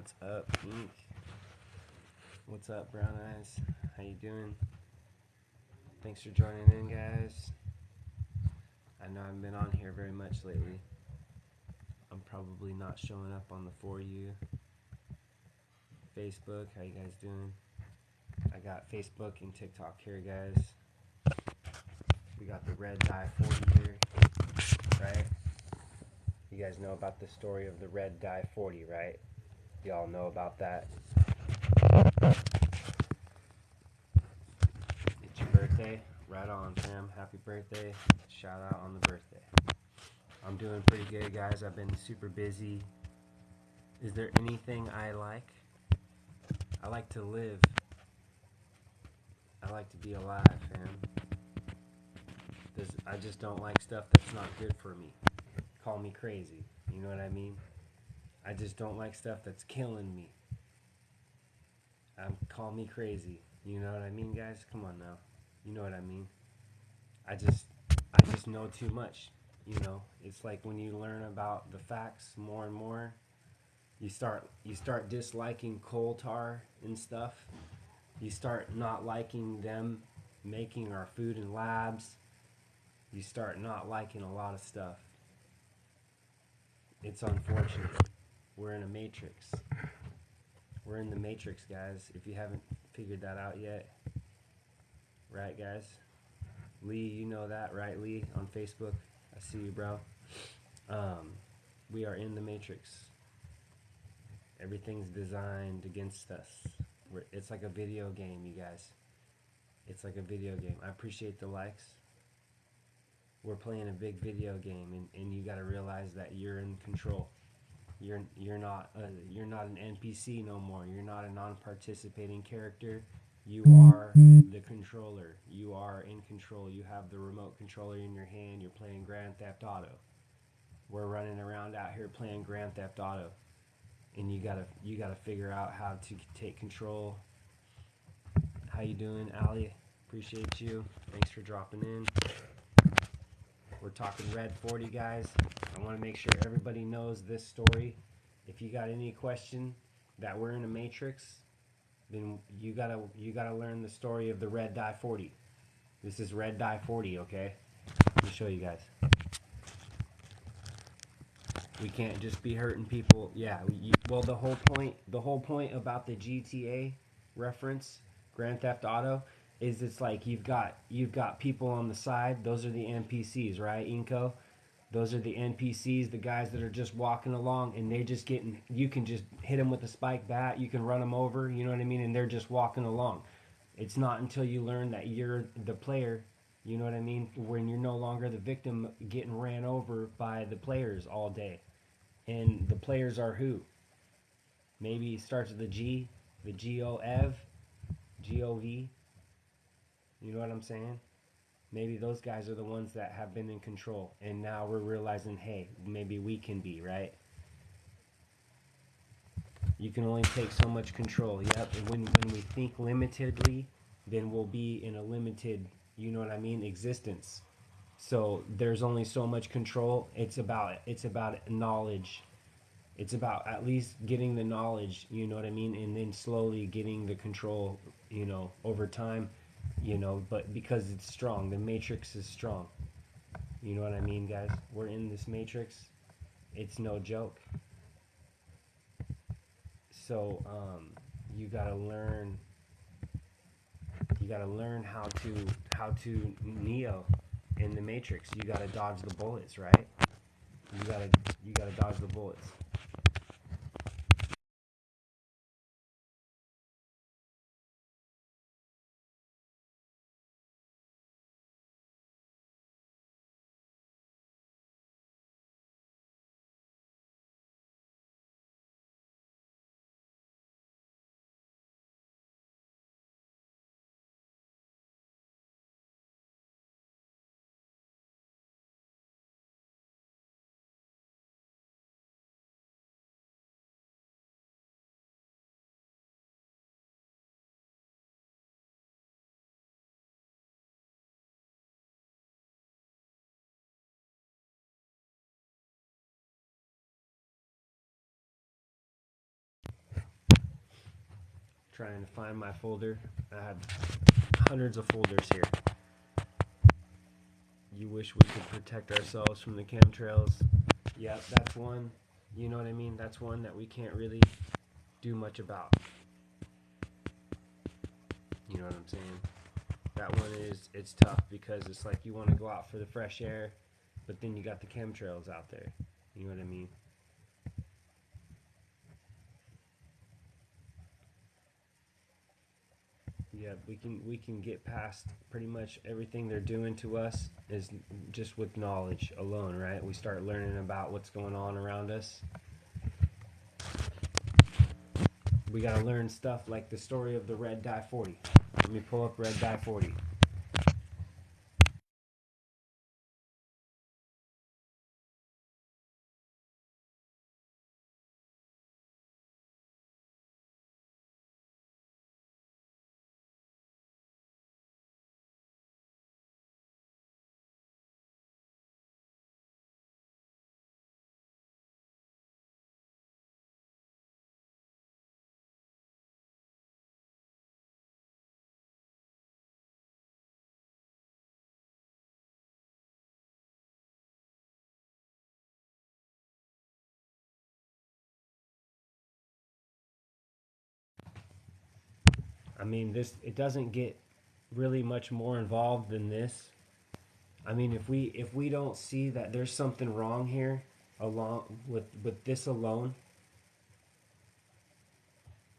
What's up, Ink? What's up, Brown Eyes? How you doing? Thanks for joining in, guys. I know I haven't been on here very much lately. I'm probably not showing up on the For You. Facebook, how you guys doing? I got Facebook and TikTok here, guys. We got the Red Dye 40 here, right? You guys know about the story of the Red Dye 40, right? Y'all know about that. It's your birthday. Right on, fam. Happy birthday. Shout out on the birthday. I'm doing pretty good, guys. I've been super busy. Is there anything I like? I like to live. I like to be alive, fam. I just don't like stuff that's not good for me. Call me crazy. You know what I mean? I just don't like stuff that's killing me. Call me crazy. You know what I mean, guys? Come on now. You know what I mean? I just know too much. You know, it's like when you learn about the facts more and more, you start disliking coal tar and stuff. You start not liking them making our food in labs. You start not liking a lot of stuff. It's unfortunate. We're in a matrix. We're in the matrix, guys. If you haven't figured that out yet. Right, guys? Lee, you know that, right, Lee? On Facebook. I see you, bro. We are in the matrix. Everything's designed against us. It's like a video game, you guys. It's like a video game. I appreciate the likes. We're playing a big video game, and you got to realize that you're in control. You're not an NPC no more. You're not a non-participating character. You are the controller. You are in control. You have the remote controller in your hand. You're playing Grand Theft Auto. We're running around out here playing Grand Theft Auto, and you gotta figure out how to take control. How you doing, Ali? Appreciate you. Thanks for dropping in. We're talking Red 40, guys. I want to make sure everybody knows this story. If you got any question that we're in a matrix, then you gotta learn the story of the Red Dye 40. This is Red Dye 40, okay? Let me show you guys. We can't just be hurting people. Yeah. Well, the whole point about the GTA reference, Grand Theft Auto, is it's like you've got people on the side. Those are the NPCs, right, Inko? Those are the NPCs, the guys that are just walking along, and they just getting. You can just hit them with a spike bat. You can run them over. You know what I mean? And they're just walking along. It's not until you learn that you're the player. You know what I mean? When you're no longer the victim getting ran over by the players all day. And the players are who? Maybe it starts with the G, the G-O-Ev, G-O-V. You know what I'm saying? Maybe those guys are the ones that have been in control. And now we're realizing, hey, maybe we can be, right? You can only take so much control. Yep. And when we think limitedly, then we'll be in a limited, you know what I mean, existence. So there's only so much control. It's about knowledge. It's about at least getting the knowledge, you know what I mean, and then slowly getting the control, over time, but because it's strong, the matrix is strong. You know what I mean, guys? We're in this matrix. It's no joke. So, you gotta learn. You gotta learn how to Neo in the matrix. You gotta dodge the bullets, right? You gotta dodge the bullets. trying to find my folder. I have hundreds of folders here. You wish we could protect ourselves from the chemtrails. Yep, that's one. You know what I mean? That's one that we can't really do much about. You know what I'm saying? That one is, it's tough because it's like you want to go out for the fresh air, but then you got the chemtrails out there. You know what I mean? Yeah, we can get past pretty much everything they're doing to us is just with knowledge alone, right? We start learning about what's going on around us. We gotta learn stuff like the story of the red dye 40. Let me pull up red dye 40. I mean, this, it doesn't get really much more involved than this. I mean, if we don't see that there's something wrong here along with this alone,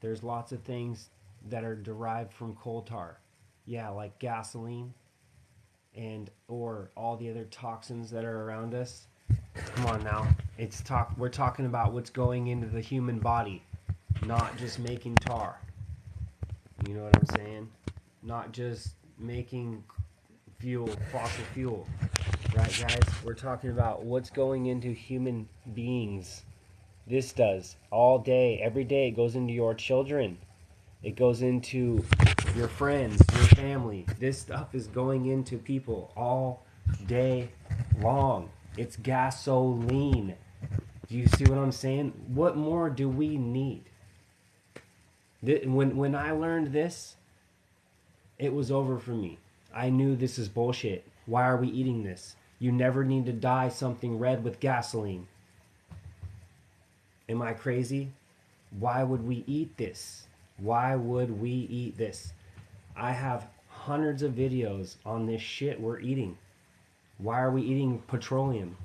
there's lots of things that are derived from coal tar. Yeah, like gasoline and or all the other toxins that are around us. Come on now. We're talking about what's going into the human body, not just making tar. You know what I'm saying? Not just making fuel, fossil fuel. Right, guys? We're talking about what's going into human beings. This does all day, every day. It goes into your children. It goes into your friends, your family. This stuff is going into people all day long. It's gasoline. Do you see what I'm saying? What more do we need? When I learned this, it was over for me. I knew this is bullshit. Why are we eating this? You never need to dye something red with gasoline. Am I crazy? Why would we eat this? Why would we eat this? I have hundreds of videos on this shit we're eating. Why are we eating petroleum?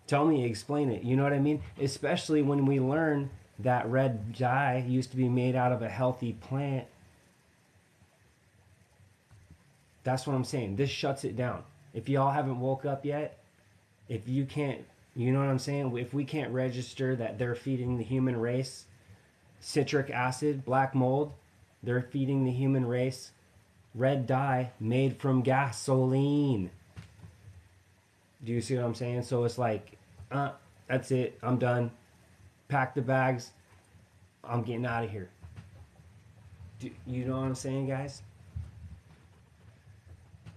Tell me, explain it. You know what I mean? Especially when we learn that red dye used to be made out of a healthy plant. That's what I'm saying. This shuts it down. If y'all haven't woke up yet, if you can't, you know what I'm saying? If we can't register that they're feeding the human race citric acid, black mold, they're feeding the human race red dye made from gasoline. Do you see what I'm saying? So it's like, that's it. I'm done. Pack the bags. I'm getting out of here. You know what I'm saying, guys?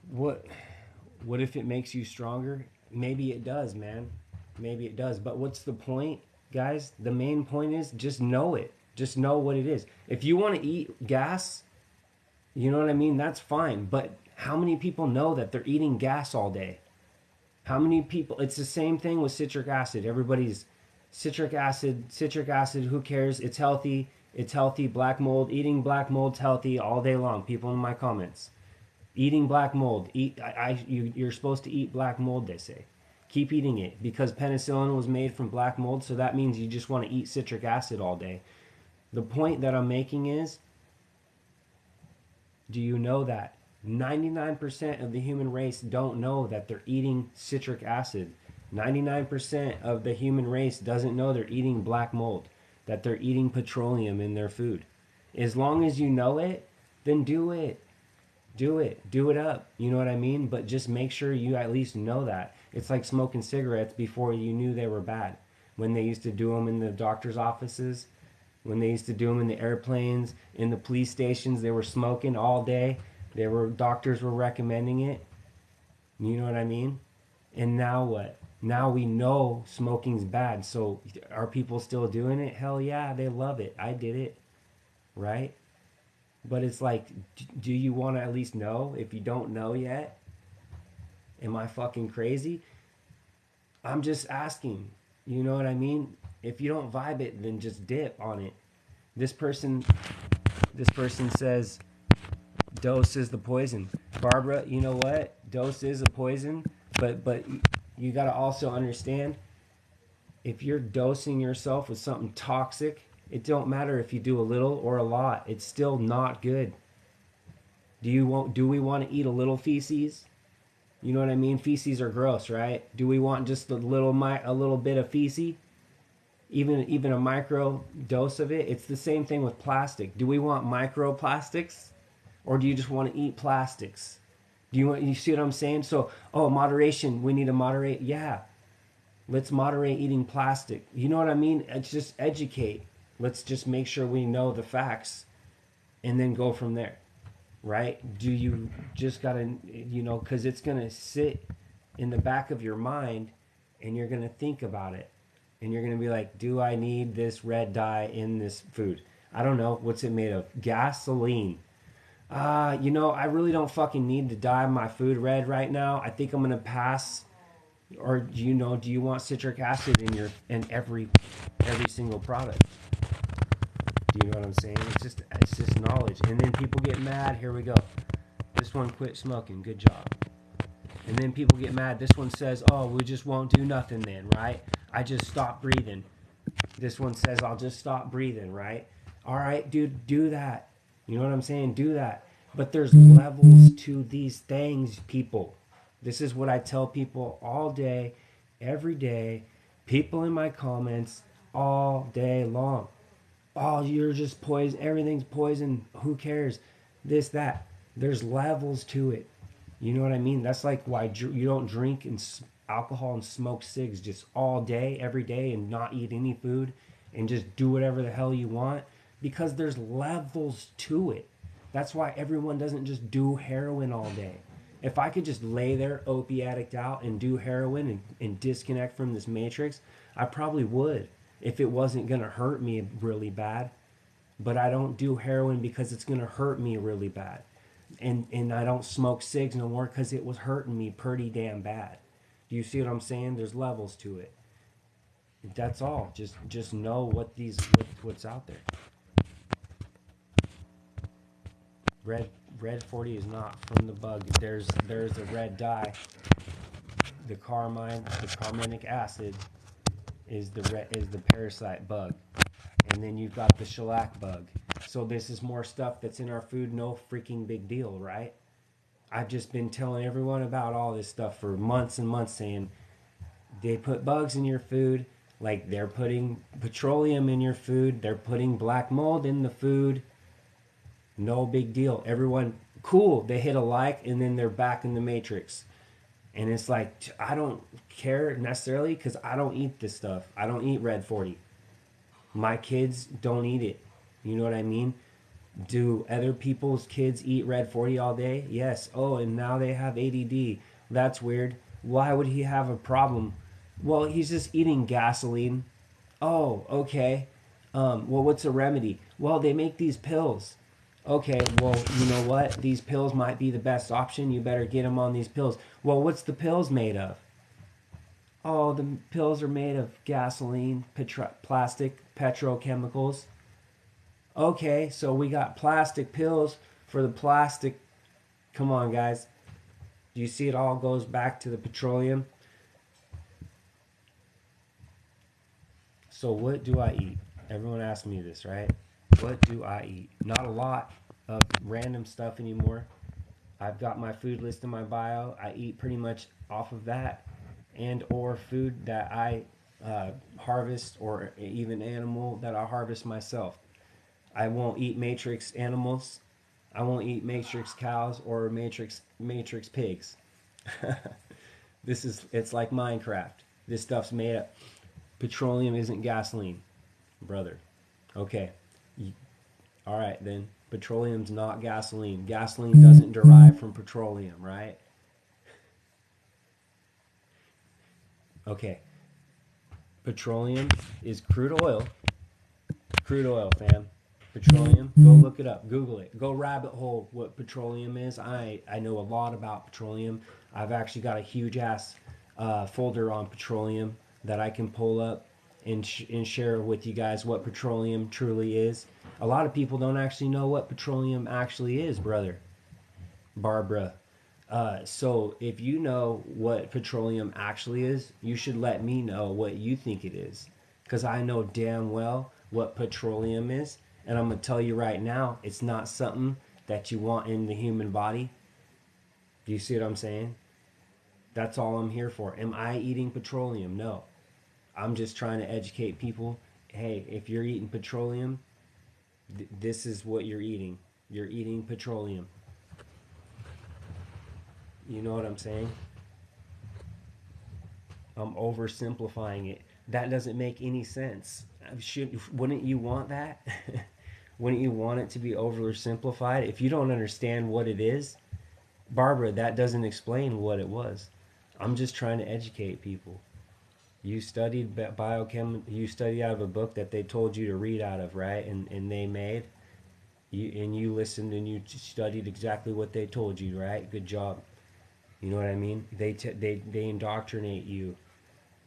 What what if it makes you stronger? Maybe it does, man. Maybe it does. But what's the point, guys? The main point is just know it. Just know what it is. If you want to eat gas, you know what I mean? That's fine. But how many people know that they're eating gas all day? How many people? It's the same thing with citric acid. Everybody's citric acid, who cares? It's healthy. It's healthy. Black mold, eating black mold's healthy all day long. People in my comments. Eating black mold. You're supposed to eat black mold, they say. Keep eating it because penicillin was made from black mold, so that means you just want to eat citric acid all day. The point that I'm making is, do you know that 99% of the human race don't know that they're eating citric acid? 99% of the human race doesn't know they're eating black mold, that they're eating petroleum in their food. As long as you know it, then do it. Do it. Do it up. You know what I mean? But just make sure you at least know that. It's like smoking cigarettes before you knew they were bad. When they used to do them in the doctor's offices, when they used to do them in the airplanes, in the police stations, they were smoking all day. Doctors were recommending it. You know what I mean? And now what? Now we know smoking's bad. So are people still doing it? Hell yeah, they love it. I did it. Right? But it's like, do you want to at least know? If you don't know yet, am I fucking crazy? I'm just asking. You know what I mean? If you don't vibe it, then just dip on it. This person, this person says dose is the poison. Barbara, you know what? Dose is a poison, but you got to also understand, if you're dosing yourself with something toxic, it don't matter if you do a little or a lot. It's still not good. Do we want to eat a little feces? You know what I mean? Feces are gross, right? Do we want just a little bit of feces? Even a micro dose of it? It's the same thing with plastic. Do we want microplastics, or do you just want to eat plastics? You see what I'm saying? So, oh, moderation, we need to moderate. Yeah. Let's moderate eating plastic. You know what I mean? It's just educate. Let's just make sure we know the facts and then go from there. Right? Do you just got to, because it's going to sit in the back of your mind and you're going to think about it. And you're going to be like, do I need this red dye in this food? I don't know. What's it made of? Gasoline. I really don't fucking need to dye my food red right now. I think I'm going to pass. Or do you want citric acid in every single product? Do you know what I'm saying? It's just knowledge. And then people get mad. Here we go. This one quit smoking. Good job. And then people get mad. This one says, oh, we just won't do nothing then, right? I just stop breathing. This one says, I'll just stop breathing, right? All right, dude, do that. You know what I'm saying? Do that. But there's levels to these things, people. This is what I tell people all day, every day, people in my comments all day long. Oh, you're just poison. Everything's poison. Who cares? This, that. There's levels to it. You know what I mean? That's like why you don't drink and alcohol and smoke cigs just all day, every day, and not eat any food and just do whatever the hell you want, because there's levels to it. That's why everyone doesn't just do heroin all day. If I could just lay there opiate addict out and do heroin and disconnect from this matrix, I probably would, if it wasn't going to hurt me really bad. But I don't do heroin because it's going to hurt me really bad. And I don't smoke cigs no more because it was hurting me pretty damn bad. Do you see what I'm saying? There's levels to it. That's all. Just know what's out there. Red 40 is not from the bug. There's a red dye. The carminic acid is the parasite bug. And then you've got the shellac bug. So this is more stuff that's in our food, no freaking big deal, right? I've just been telling everyone about all this stuff for months and months, saying they put bugs in your food, like they're putting petroleum in your food, they're putting black mold in the food. No big deal. Everyone, cool, they hit a like and then they're back in the matrix. And it's like, I don't care necessarily because I don't eat this stuff. I don't eat Red 40. My kids don't eat it. You know what I mean? Do other people's kids eat Red 40 all day? Yes. Oh, and now they have ADD. That's weird. Why would he have a problem? Well, he's just eating gasoline. Oh, okay. Well, what's a remedy? Well, they make these pills. Okay, well, you know what? These pills might be the best option. You better get him on these pills. Well, what's the pills made of? Oh, the pills are made of gasoline, plastic, petrochemicals. Okay, so we got plastic pills for the plastic. Come on, guys. Do you see it all goes back to the petroleum? So what do I eat? Everyone asks me this, right? What do I eat? Not a lot of random stuff anymore. I've got my food list in my bio. I eat pretty much off of that, and or food that I harvest, or even animal that I harvest myself. I won't eat matrix animals. I won't eat matrix cows or matrix pigs. It's like Minecraft. This stuff's made up. Petroleum isn't gasoline, brother. Okay. All right, then. Petroleum's not gasoline. Gasoline doesn't derive from petroleum, right? Okay. Petroleum is crude oil. Crude oil, fam. Petroleum. Go look it up. Google it. Go rabbit hole what petroleum is. I know a lot about petroleum. I've actually got a huge ass folder on petroleum that I can pull up and share with you guys what petroleum truly is. A lot of people don't actually know what petroleum actually is, brother. Barbara. So if you know what petroleum actually is, you should let me know what you think it is. Because I know damn well what petroleum is. And I'm going to tell you right now, it's not something that you want in the human body. Do you see what I'm saying? That's all I'm here for. Am I eating petroleum? No. I'm just trying to educate people. Hey, if you're eating petroleum, this is what you're eating. You're eating petroleum. You know what I'm saying? I'm oversimplifying it. That doesn't make any sense. Wouldn't you want that? Wouldn't you want it to be oversimplified? If you don't understand what it is, Barbara, that doesn't explain what it was. I'm just trying to educate people. You studied biochem. You studied out of a book that they told you to read out of, right? And they made you, and you listened and you studied exactly what they told you, right? Good job. You know what I mean? They indoctrinate you.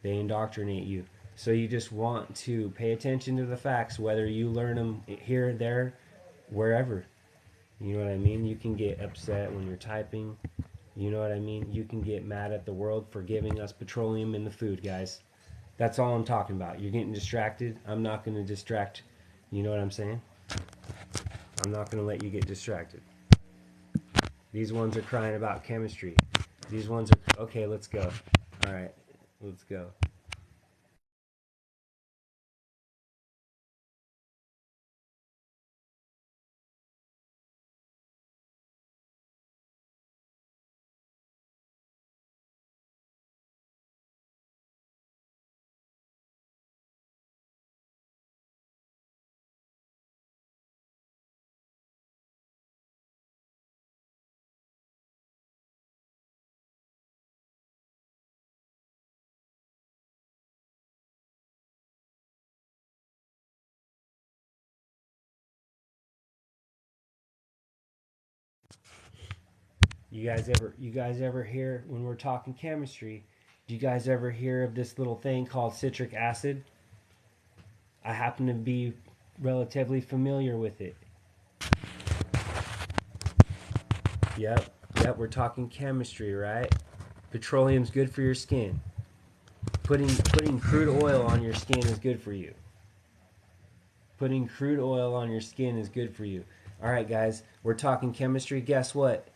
They indoctrinate you. So you just want to pay attention to the facts, whether you learn them here, there, wherever. You know what I mean? You can get upset when you're typing. You know what I mean? You can get mad at the world for giving us petroleum in the food, guys. That's all I'm talking about. You're getting distracted. I'm not going to distract. You know what I'm saying? I'm not going to let you get distracted. These ones are crying about chemistry. These ones are... Okay, let's go. All right, let's go. You guys ever hear when we're talking chemistry? Do you guys ever hear of this little thing called citric acid? I happen to be relatively familiar with it. Yep, yep, we're talking chemistry, right? Petroleum's good for your skin. Putting crude oil on your skin is good for you. Putting crude oil on your skin is good for you. All right, guys, we're talking chemistry. Guess what?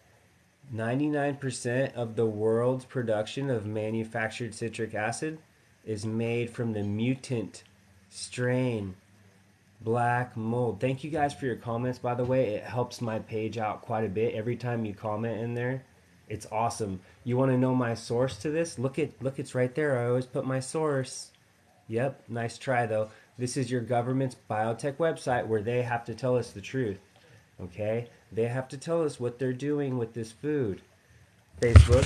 99% of the world's production of manufactured citric acid is made from the mutant strain black mold. Thank you guys for your comments, by the way. It helps my page out quite a bit every time you comment in there. It's awesome. You want to know my source to this? Look, it's right there. I always put my source. Yep, nice try though. This is your government's biotech website where they have to tell us the truth. Okay? They have to tell us what they're doing with this food. Facebook,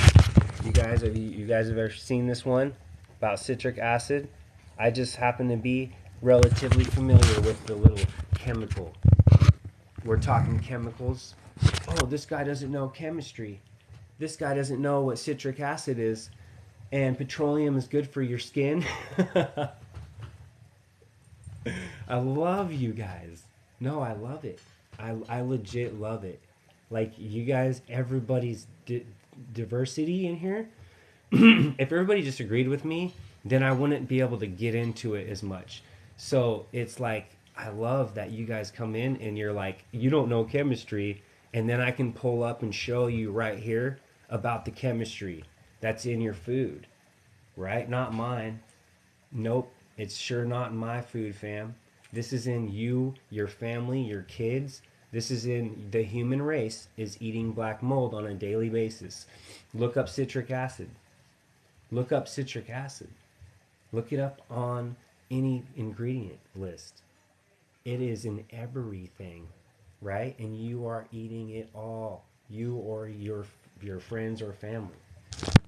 you guys have ever seen this one about citric acid? I just happen to be relatively familiar with the little chemical. We're talking chemicals. Oh, this guy doesn't know chemistry. This guy doesn't know what citric acid is. And petroleum is good for your skin. I love you guys. No, I love it. I legit love it. Like, you guys, everybody's diversity in here. If everybody just agreed with me, then I wouldn't be able to get into it as much. So it's like, I love that you guys come in and you're like, you don't know chemistry. And then I can pull up and show you right here about the chemistry that's in your food, right? Not mine. Nope. It's sure not in my food, fam. This is in you, your family, your kids. This is in the human race is eating black mold on a daily basis. Look up citric acid. Look up citric acid. Look it up on any ingredient list. It is in everything, right? And you are eating it all. You or your friends or family.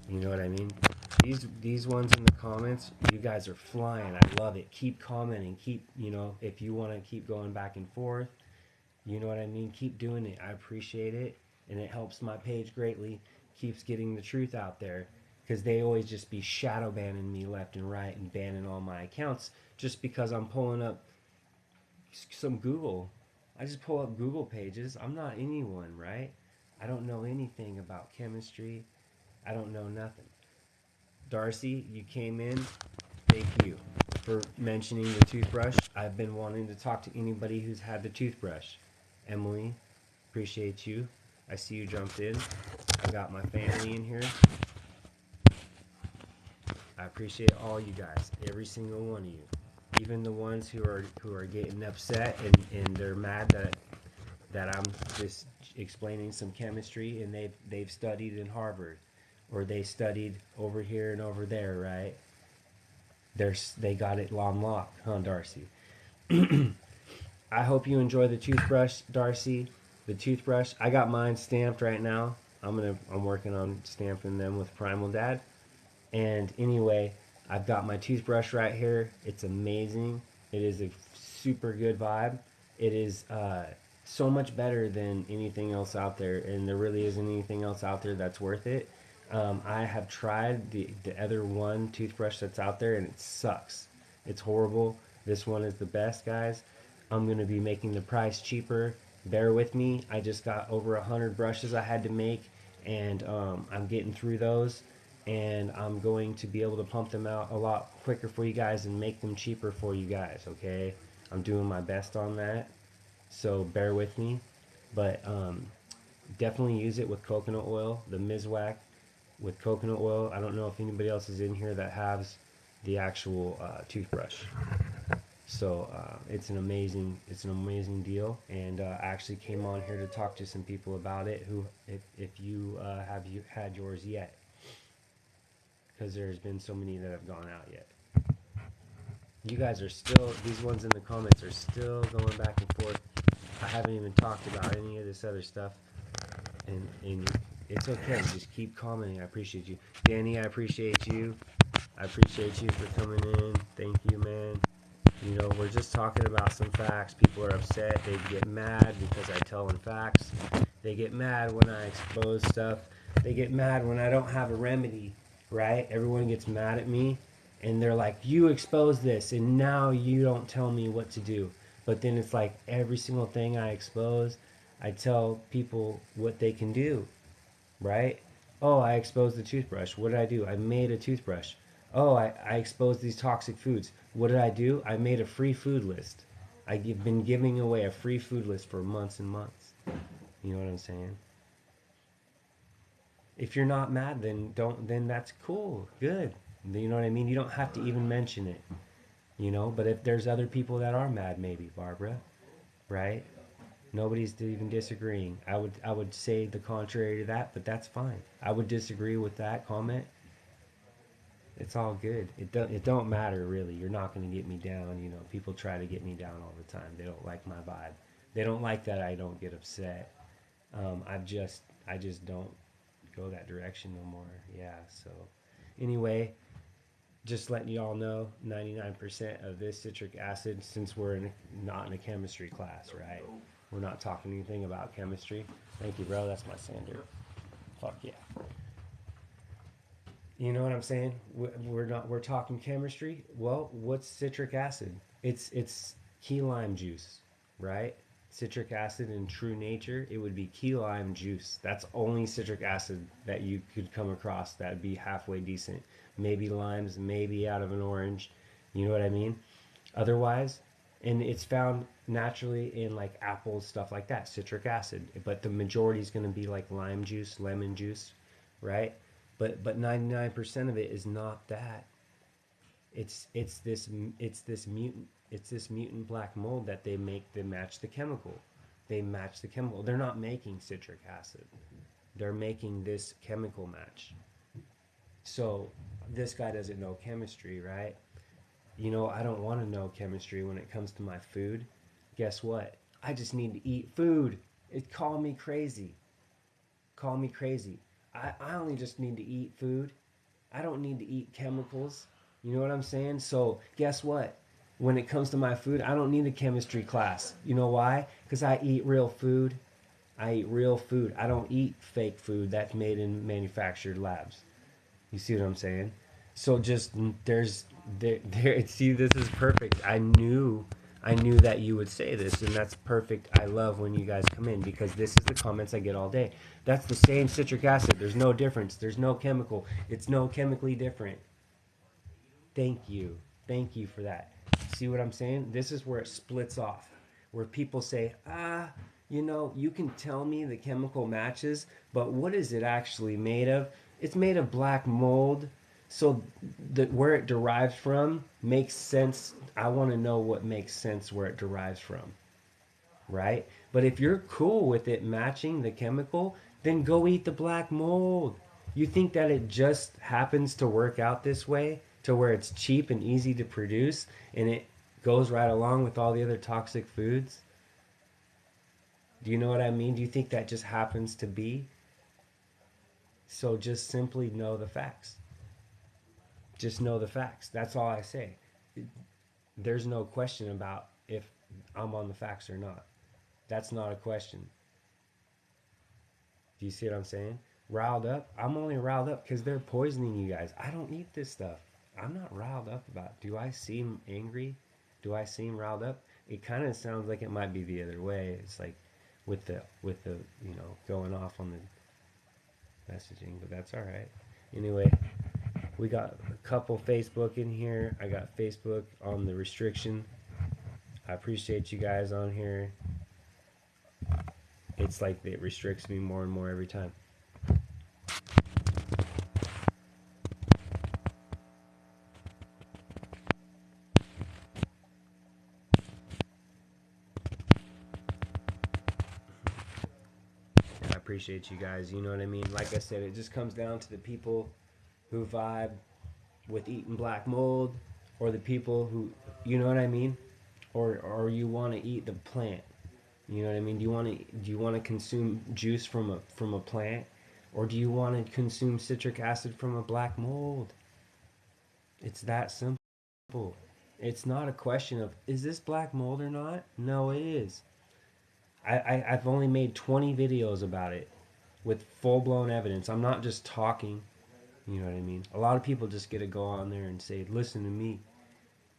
You know what I mean? These ones in the comments, you guys are flying. I love it. Keep commenting. Keep, if you want to keep going back and forth, You know what I mean? Keep doing it. I appreciate it, and it helps my page greatly. Keeps getting the truth out there, because they always just be shadow banning me left and right and banning all my accounts just because I'm pulling up some Google. I just pull up Google pages. I'm not anyone, right? I don't know anything about chemistry. I don't know nothing. Darcy, you came in. Thank you for mentioning the toothbrush. I've been wanting to talk to anybody who's had the toothbrush. Emily, appreciate you. I see you jumped in. I got my family in here. I appreciate all you guys, every single one of you. Even the ones who are getting upset and they're mad that I'm just explaining some chemistry and they've studied in Harvard or they studied over here and over there, right? They got it on lock, huh, Darcy? I hope you enjoy the toothbrush, Darcy. The toothbrush. I got mine stamped right now. I'm working on stamping them with Primal Dad. And anyway, I've got my toothbrush right here. It's amazing. It is a super good vibe. It is so much better than anything else out there, and there really isn't anything else out there that's worth it. I have tried the other one toothbrush that's out there, and it sucks. It's horrible. This one is the best, guys. I'm gonna be making the price cheaper. Bear with me. I just got over 100 brushes I had to make, and I'm getting through those and I'm going to be able to pump them out a lot quicker for you guys and make them cheaper for you guys, okay? I'm doing my best on that, so bear with me. But definitely use it with coconut oil, the Mizwack with coconut oil. I don't know if anybody else is in here that has the actual toothbrush. So it's an amazing deal, and I actually came on here to talk to some people about it. Who, if you have you had yours yet? Because there's been so many that have gone out yet. You guys are still, these ones in the comments are still going back and forth. I haven't even talked about any of this other stuff. And it's okay. Just keep commenting. I appreciate you. Danny, I appreciate you. I appreciate you for coming in. Thank you, man. You know, we're just talking about some facts. People are upset. They get mad because I tell them facts. They get mad when I expose stuff. They get mad when I don't have a remedy, right? Everyone gets mad at me and they're like, you exposed this and now you don't tell me what to do. But then it's like every single thing I expose, I tell people what they can do, right? Oh, I exposed the toothbrush. What did I do? I made a toothbrush. Oh, I exposed these toxic foods. What did I do? I made a free food list. I've been giving away a free food list for months and months. You know what I'm saying? If you're not mad, then don't. Then that's cool. Good. You know what I mean? You don't have to even mention it. You know. But if there's other people that are mad, maybe Barbara, right? Nobody's even disagreeing. I would say the contrary to that, but that's fine. I would disagree with that comment. It's all good. It don't matter really. You're not going to get me down. You know, people try to get me down all the time. They don't like my vibe. They don't like that I don't get upset. I just don't go that direction no more. Yeah. So anyway, just letting you all know, 99% of this citric acid, since we're not in a chemistry class, right? We're not talking anything about chemistry. Thank you, bro. That's my sander. Fuck yeah. You know what I'm saying? We're not. We're talking chemistry. Well, what's citric acid? It's key lime juice, right? Citric acid in true nature, it would be key lime juice. That's only citric acid that you could come across that'd be halfway decent. Maybe limes, maybe out of an orange. You know what I mean? Otherwise, and it's found naturally in like apples, stuff like that, citric acid. But the majority is going to be like lime juice, lemon juice, right? But 99% of it is not that. It's this mutant black mold that they make to match the chemical. They match the chemical. They're not making citric acid. They're making this chemical match. So this guy doesn't know chemistry, right? You know, I don't want to know chemistry when it comes to my food. Guess what? I just need to eat food. Call me crazy. Call me crazy. I only just need to eat food. I don't need to eat chemicals. You know what I'm saying? So guess what? when it comes to my food, I don't need a chemistry class. You know why? Because I eat real food. I eat real food. I don't eat fake food that's made in manufactured labs. You see what I'm saying? So just there. See, this is perfect. I knew that you would say this, and that's perfect. I love when you guys come in because this is the comments I get all day. That's the same citric acid. There's no difference. There's no chemical. It's no chemically different. Thank you. Thank you for that. See what I'm saying? This is where it splits off. Where people say, you can tell me the chemical matches, but what is it actually made of? It's made of black mold. So where it derives from makes sense. I want to know what makes sense where it derives from, right? But if you're cool with it matching the chemical, then go eat the black mold. You think that it just happens to work out this way to where it's cheap and easy to produce and it goes right along with all the other toxic foods? Do you know what I mean? Do you think that just happens to be? So just simply know the facts. Just know the facts. That's all I say. There's no question about if I'm on the facts or not. That's not a question. Do you see what I'm saying? Riled up? I'm only riled up because they're poisoning you guys. I don't eat this stuff. I'm not riled up about it. Do I seem angry? Do I seem riled up? It kind of sounds like it might be the other way. It's like with the going off on the messaging, but that's all right. Anyway, we got a couple Facebook in here. I got Facebook on the restriction. I appreciate you guys on here. It's like it restricts me more and more every time. I appreciate you guys. You know what I mean? Like I said, it just comes down to the people who vibe with eating black mold, or the people who, you know what I mean, or you want to eat the plant. You know what I mean? Do you want to consume juice from a plant, or do you want to consume citric acid from a black mold? It's that simple. It's not a question of is this black mold or not. No, it is. I've only made 20 videos about it with full blown evidence. I'm not just talking. You know what I mean? A lot of people just get to go on there and say, "Listen to me.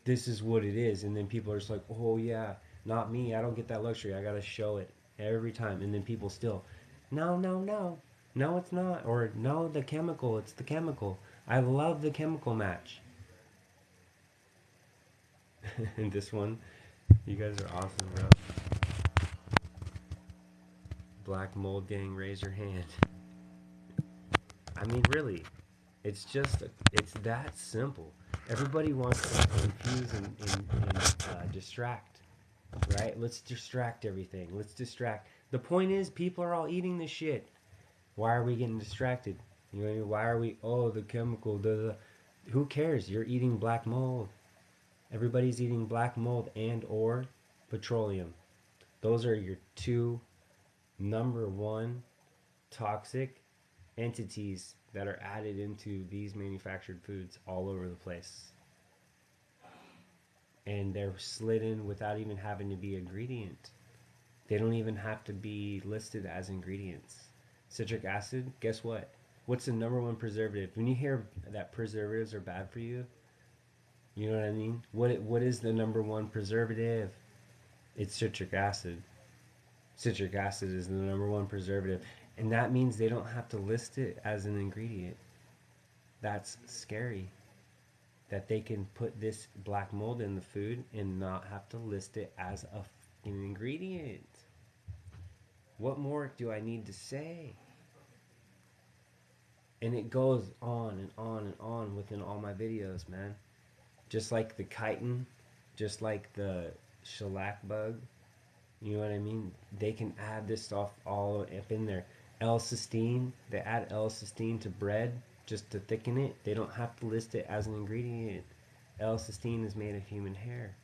This is what it is," and then people are just like, "Oh yeah, not me. I don't get that luxury. I gotta show it every time." And then people still, "No, no, no, no, it's not," or "No, the chemical. It's the chemical. I love the chemical match." And this one, you guys are awesome, bro. Black Mold Gang, raise your hand. I mean, really, it's that simple. Everybody wants to confuse and distract, right? Let's distract everything. Let's distract. The point is, people are all eating this shit. Why are we getting distracted? You know what I mean? Why are we? Oh, the chemical. Who cares? You're eating black mold. Everybody's eating black mold and or petroleum. Those are your two number one toxic entities that are added into these manufactured foods all over the place. And they're slid in without even having to be ingredient. They don't even have to be listed as ingredients. Citric acid, guess what? What's the number one preservative? When you hear that preservatives are bad for you, you know what I mean? What is the number one preservative? It's citric acid. Citric acid is the number one preservative. And that means they don't have to list it as an ingredient. That's scary. That they can put this black mold in the food and not have to list it as an ingredient. What more do I need to say? And it goes on and on and on within all my videos, man. Just like the chitin, just like the shellac bug, you know what I mean? They can add this stuff all up in there. L-cysteine, they add L-cysteine to bread just to thicken it. They don't have to list it as an ingredient. L-cysteine is made of human hair.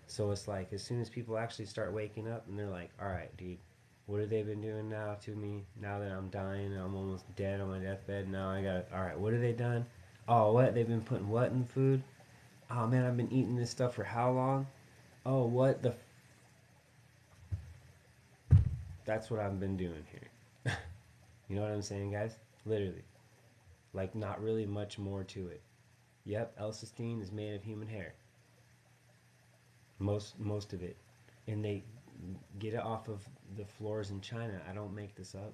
So it's like as soon as people actually start waking up and they're like, all right, dude, what have they been doing now to me? Now that I'm dying, I'm almost dead on my deathbed. Now I got, all right, what have they done? Oh, what? They've been putting what in the food? Oh man, I've been eating this stuff for how long? Oh, what the? That's what I've been doing here. You know what I'm saying, guys? Literally. Like, not really much more to it. Yep, L-cysteine is made of human hair. Most of it. And they get it off of the floors in China. I don't make this up.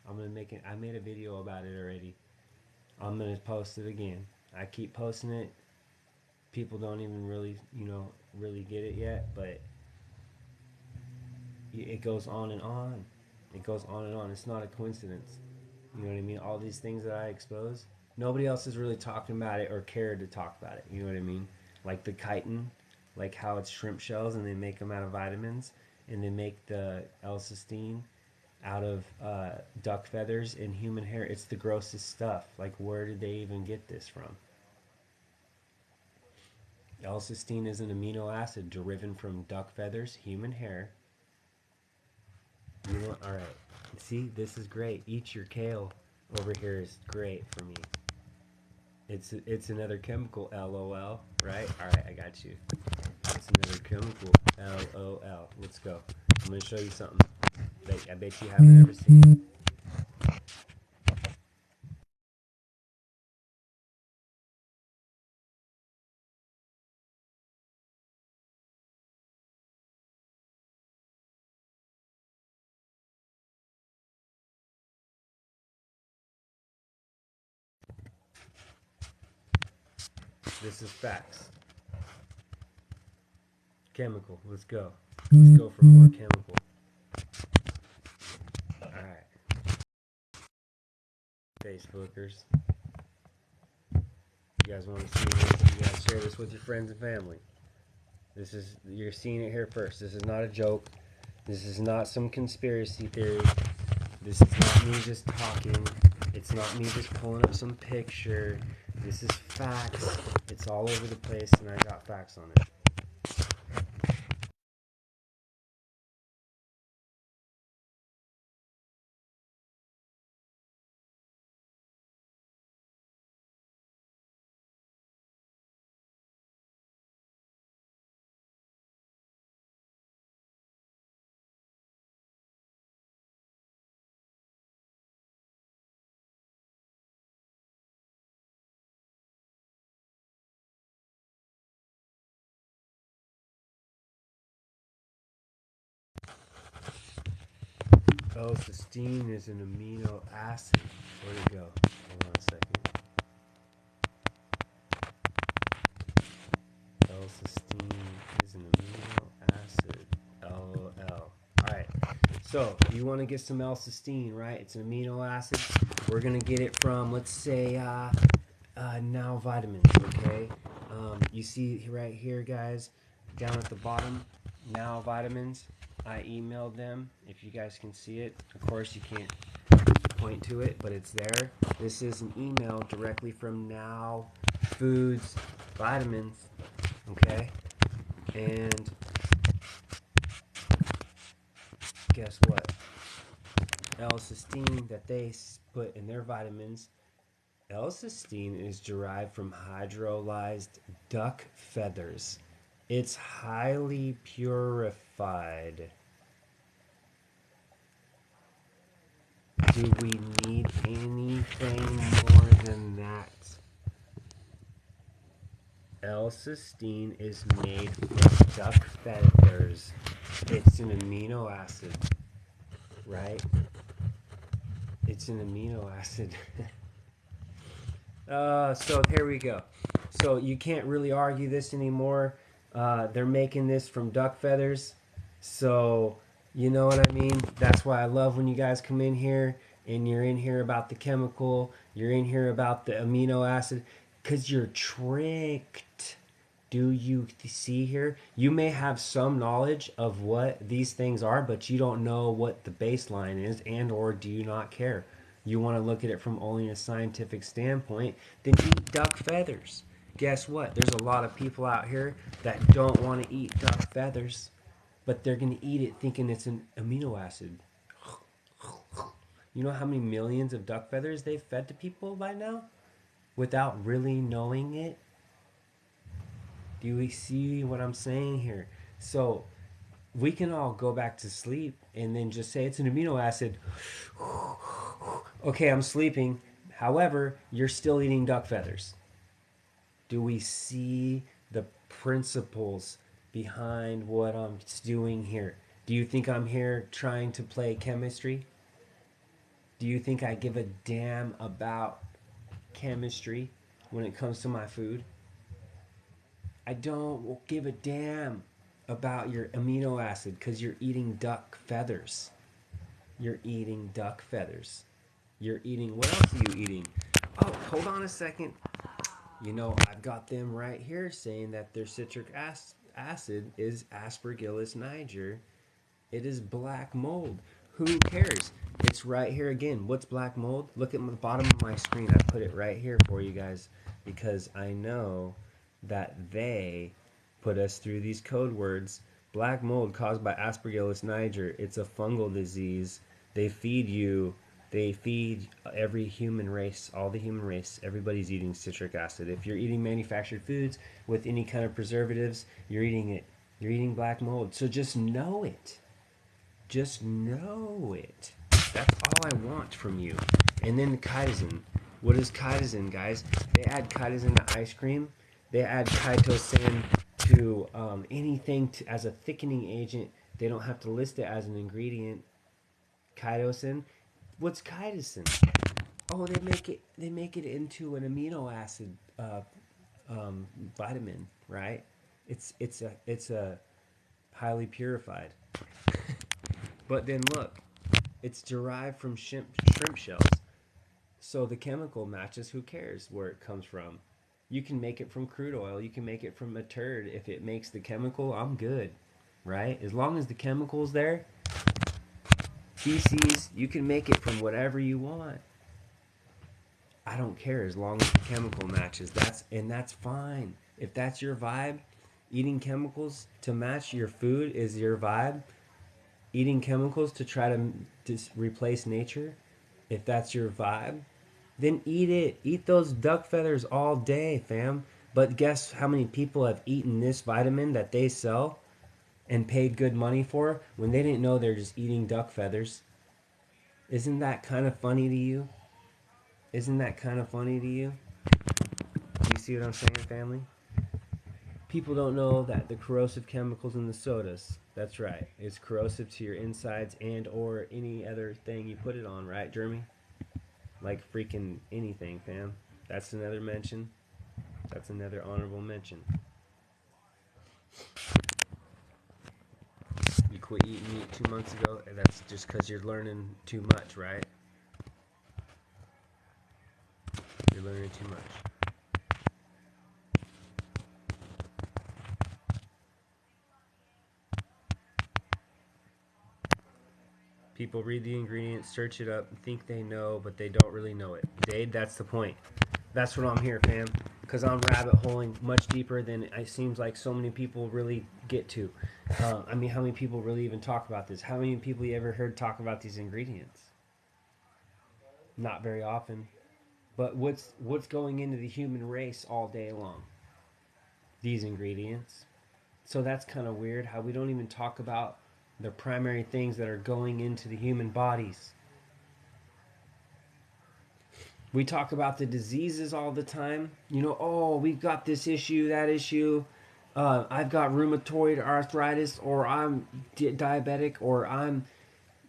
I'm gonna make it. I made a video about it already. I'm gonna post it again. I keep posting it. People don't even really, really get it yet, but it goes on and on. It goes on and on. It's not a coincidence. You know what I mean? All these things that I expose, nobody else is really talking about it or cared to talk about it. You know what I mean? Like the chitin, like how it's shrimp shells and they make them out of vitamins, and they make the L-cysteine out of duck feathers and human hair. It's the grossest stuff. Like, where did they even get this from? L-cysteine is an amino acid derived from duck feathers, human hair. All right. See, this is great. Eat your kale over here is great for me. It's another chemical. LOL. Right? All right, I got you. It's another chemical. LOL. Let's go. I'm gonna show you something that I bet you haven't ever seen. This is facts. Chemical. Let's go. Let's go for more chemical. All right, Facebookers. You guys want to see this? You guys share this with your friends and family. You're seeing it here first. This is not a joke. This is not some conspiracy theory. This is not me just talking. It's not me just pulling up some picture. This is facts. It's all over the place, and I got facts on it. L-cysteine is an amino acid. Where'd it go? Hold on a second. L-cysteine is an amino acid. LOL. Alright, so you want to get some L-cysteine, right? It's an amino acid. We're going to get it from, let's say, now vitamins, okay? You see right here, guys, down at the bottom, now vitamins. I emailed them. If you guys can see it, of course you can't point to it, but it's there. This is an email directly from Now Foods Vitamins, okay? And guess what? L-cysteine that they put in their vitamins. L-cysteine is derived from hydrolyzed duck feathers. It's highly purified. Do we need anything more than that? L-cysteine is made from duck feathers. It's an amino acid, right? It's an amino acid. So here we go. So you can't really argue this anymore. They're making this from duck feathers. So, you know what I mean? That's why I love when you guys come in here and you're in here about the chemical, you're in here about the amino acid, because you're tricked. Do you see here? You may have some knowledge of what these things are, but you don't know what the baseline is, and or do you not care? You want to look at it from only a scientific standpoint, then eat duck feathers. Guess what? There's a lot of people out here that don't want to eat duck feathers, but they're going to eat it thinking it's an amino acid. You know how many millions of duck feathers they've fed to people by now without really knowing it? Do we see what I'm saying here? So we can all go back to sleep and then just say it's an amino acid. Okay, I'm sleeping. However, you're still eating duck feathers. Do we see the principles behind what I'm doing here? Do you think I'm here trying to play chemistry? Do you think I give a damn about chemistry when it comes to my food? I don't give a damn about your amino acid because you're eating duck feathers. You're eating duck feathers. You're eating, what else are you eating? Oh, hold on a second. You know, I've got them right here saying that their citric acid is Aspergillus niger. It is black mold. Who cares? It's right here again. What's black mold? Look at the bottom of my screen. I put it right here for you guys because I know that they put us through these code words. Black mold caused by Aspergillus niger. It's a fungal disease. They feed you. They feed every human race, all the human race. Everybody's eating citric acid. If you're eating manufactured foods with any kind of preservatives, you're eating it. You're eating black mold. So just know it. Just know it. That's all I want from you. And then chitosan. What is chitosan, guys? They add chitosan to ice cream. They add chitosan to anything as a thickening agent. They don't have to list it as an ingredient. Chitosan. What's chitosan? Oh, they make it into an amino acid vitamin, right? It's a highly purified. But then look, it's derived from shrimp shells. So the chemical matches, who cares where it comes from? You can make it from crude oil, you can make it from a turd. If it makes the chemical, I'm good, right? As long as the chemical's there, feces, you can make it from whatever you want. I don't care as long as the chemical matches. That's fine. If that's your vibe, eating chemicals to match your food is your vibe. Eating chemicals to try to replace nature, if that's your vibe, then eat it. Eat those duck feathers all day, fam. But guess how many people have eaten this vitamin that they sell and paid good money for when they didn't know they're just eating duck feathers? Isn't that kind of funny to you? Isn't that kind of funny to you? Do you see what I'm saying, family? People don't know that the corrosive chemicals in the sodas, that's right, it's corrosive to your insides and or any other thing you put it on, right, Jeremy? Like freaking anything, fam. That's another mention. That's another honorable mention. You quit eating meat 2 months ago, and that's just because you're learning too much, right? You're learning too much. People read the ingredients, search it up, think they know, but they don't really know it. Dade, that's the point. That's what I'm here, fam. Because I'm rabbit holing much deeper than it seems like so many people really get to. I mean, how many people really even talk about this? How many people you ever heard talk about these ingredients? Not very often. But what's going into the human race all day long? These ingredients. So that's kind of weird how we don't even talk about the primary things that are going into the human bodies. We talk about the diseases all the time. You know, oh, we've got this issue, that issue. I've got rheumatoid arthritis, or I'm diabetic, or I'm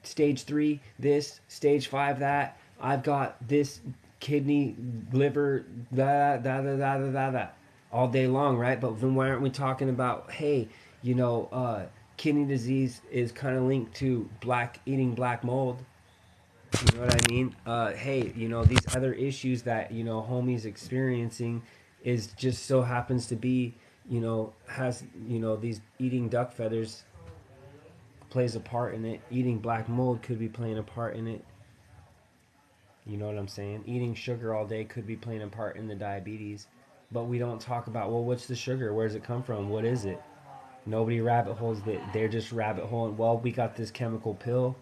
stage 3 this, stage 5 that. I've got this kidney, liver, da all day long, right? But then why aren't we talking about, hey, you know, kidney disease is kind of linked to eating black mold. You know what I mean? Hey, you know, these other issues that, you know, homie's experiencing is just so happens to be, you know, has, you know, these eating duck feathers plays a part in it. Eating black mold could be playing a part in it. You know what I'm saying? Eating sugar all day could be playing a part in the diabetes. But we don't talk about, well, what's the sugar? Where does it come from? What is it? Nobody rabbit holes that. They're just rabbit holing. Well, we got this chemical pill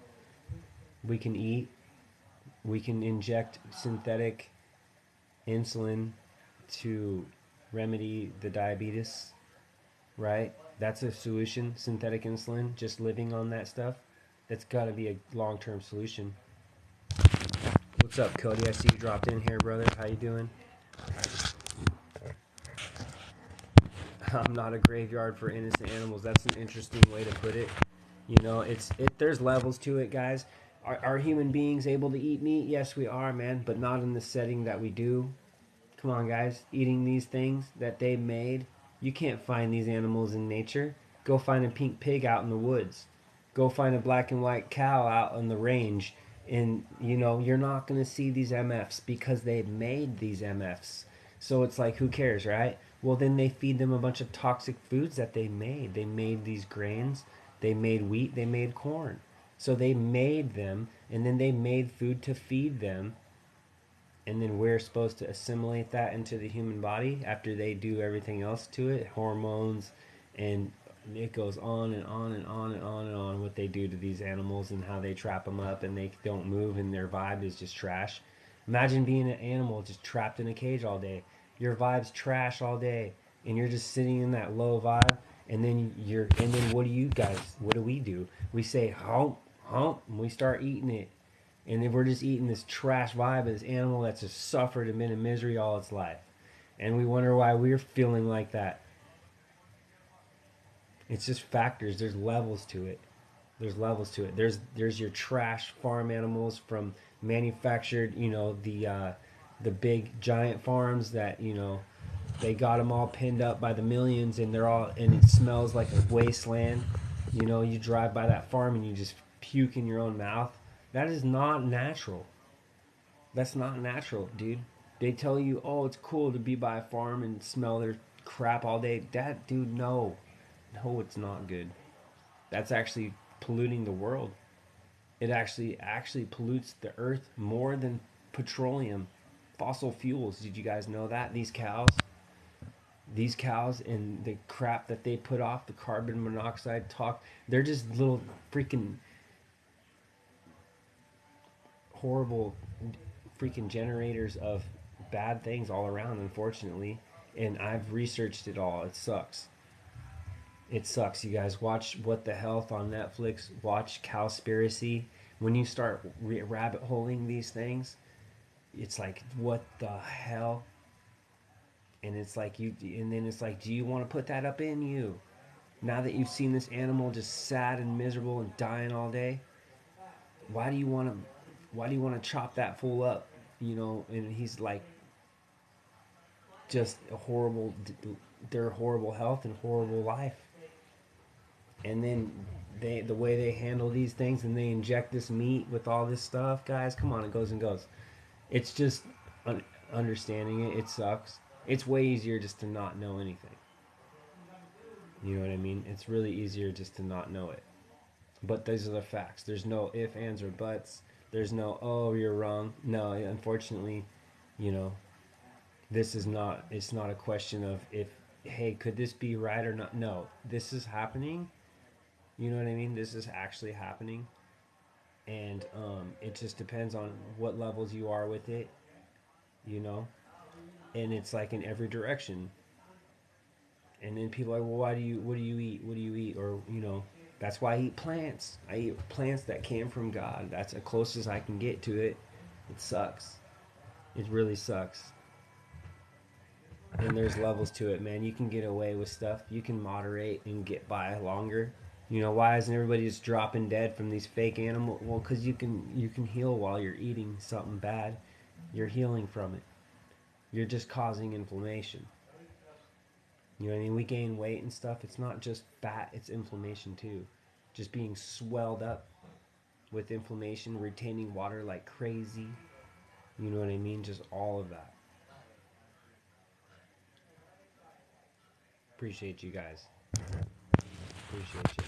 we can eat. We can inject synthetic insulin to remedy the diabetes. right? That's a solution. Synthetic insulin, just living on that stuff. That's got to be a long-term solution. What's up, Cody? I see you dropped in here, brother. How you doing? I'm not a graveyard for innocent animals. That's an interesting way to put it. You know, there's levels to it, guys. Are human beings able to eat meat? Yes, we are, man, but not in the setting that we do. Come on, guys. Eating these things that they made. You can't find these animals in nature. Go find a pink pig out in the woods. Go find a black and white cow out on the range. And, you know, you're not going to see these MFs because they made these MFs. So it's like, who cares, right? Well, then they feed them a bunch of toxic foods that they made. They made these grains, they made wheat, they made corn. So they made them, and then they made food to feed them, and then we're supposed to assimilate that into the human body after they do everything else to it, hormones, and it goes on and on and on and on and on what they do to these animals and how they trap them up and they don't move and their vibe is just trash. Imagine being an animal just trapped in a cage all day. Your vibe's trash all day and you're just sitting in that low vibe, and then what do you guys, what do? We say hump hump and we start eating it, and then we're just eating this trash vibe of this animal that's just suffered and been in misery all its life. And we wonder why we're feeling like that. It's just factors. There's levels to it. There's levels to it. There's your trash farm animals from manufactured, you know, the big giant farms that, you know, they got them all pinned up by the millions, and they're all, and it smells like a wasteland. You know, you drive by that farm and you just puke in your own mouth. That is not natural. That's not natural, dude. They tell you, oh, it's cool to be by a farm and smell their crap all day. That, dude, no. No, it's not good. That's actually polluting the world. It actually pollutes the earth more than petroleum, fossil fuels. Did you guys know that? These cows and the crap that they put off, the carbon monoxide talk, they're just little freaking horrible freaking generators of bad things all around, unfortunately. And I've researched it all. It sucks. It sucks. You guys watch What the Health on Netflix. Watch Cowspiracy. When you start rabbit holing these things, it's like, what the hell? And it's like and then it's like, do you want to put that up in you? Now that you've seen this animal just sad and miserable and dying all day, why do you want to, chop that fool up? You know, and he's like, just a horrible, their horrible health and horrible life. And then the way they handle these things, and they inject this meat with all this stuff, guys, come on, it goes and goes. It's just understanding it. It sucks. It's way easier just to not know anything. You know what I mean? It's really easier just to not know it. But these are the facts. There's no if, ands, or buts. There's no, oh, you're wrong. No, unfortunately, you know, this is not, it's not a question of if, hey, could this be right or not? No, this is happening. You know what I mean? This is actually happening. And it just depends on what levels you are with it, you know? And it's like in every direction. And then people are like, well, what do you eat? What do you eat? Or, you know, that's why I eat plants. I eat plants that came from God. That's the closest I can get to it. It sucks. It really sucks. And there's levels to it, man. You can get away with stuff. You can moderate and get by longer. You know, why isn't everybody just dropping dead from these fake animals? Well, because you can heal while you're eating something bad. You're healing from it. You're just causing inflammation. You know what I mean? We gain weight and stuff. It's not just fat, it's inflammation too. Just being swelled up with inflammation, retaining water like crazy. You know what I mean? Just all of that. Appreciate you guys. Appreciate you.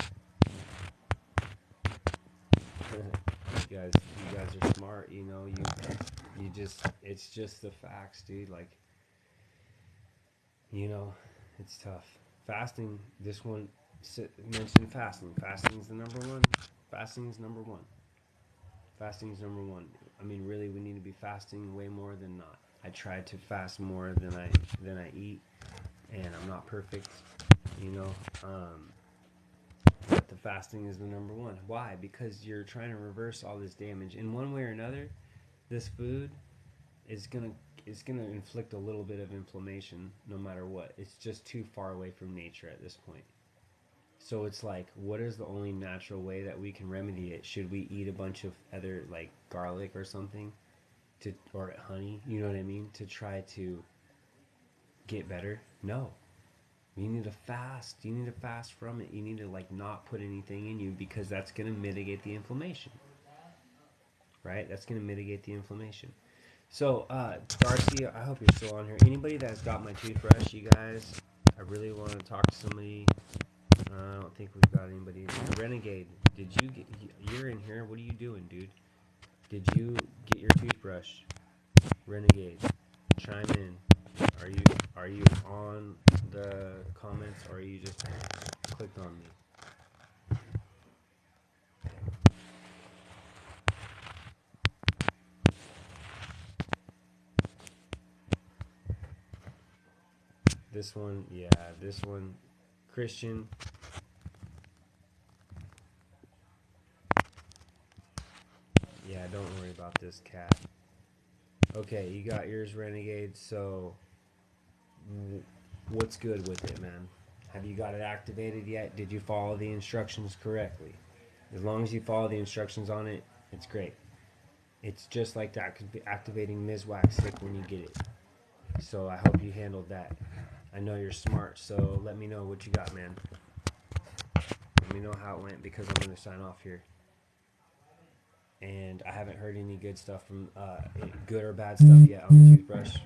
You guys are smart. You know, you just, it's just the facts, dude. Like, you know, it's tough. Fasting. This one mentioned fasting. Fasting's the number one. Fasting's number one. Fasting's number one. I mean, really, we need to be fasting way more than not. I try to fast more than I eat, and I'm not perfect. you know. But the fasting is the number one. Why? Because you're trying to reverse all this damage in one way or another. This food is gonna inflict a little bit of inflammation no matter what. It's just too far away from nature at this point. So it's like, what is the only natural way that we can remedy it? Should we eat a bunch of other like garlic or something to or honey? You know what I mean? To try to get better? No. You need to fast. You need to fast from it. You need to like not put anything in you because that's gonna mitigate the inflammation. Right? That's gonna mitigate the inflammation. So, Darcy, I hope you're still on here. Anybody that's got my toothbrush, you guys, I really want to talk to somebody. I don't think we've got anybody in here. Renegade, did you get? You're in here. What are you doing, dude? Did you get your toothbrush? Renegade, chime in. Are you on the comments or are you just clicked on me? This one, yeah, this one. Christian, yeah, don't worry about this cat. Okay, you got yours, Renegade. So, what's good with it, man? Have you got it activated yet? Did you follow the instructions correctly? As long as you follow the instructions on it, it's great. It's just like that activating Mizwax stick when you get it. So I hope you handled that. I know you're smart, so let me know what you got, man. Let me know how it went because I'm going to sign off here. And I haven't heard any good stuff from good or bad stuff yet on the toothbrush.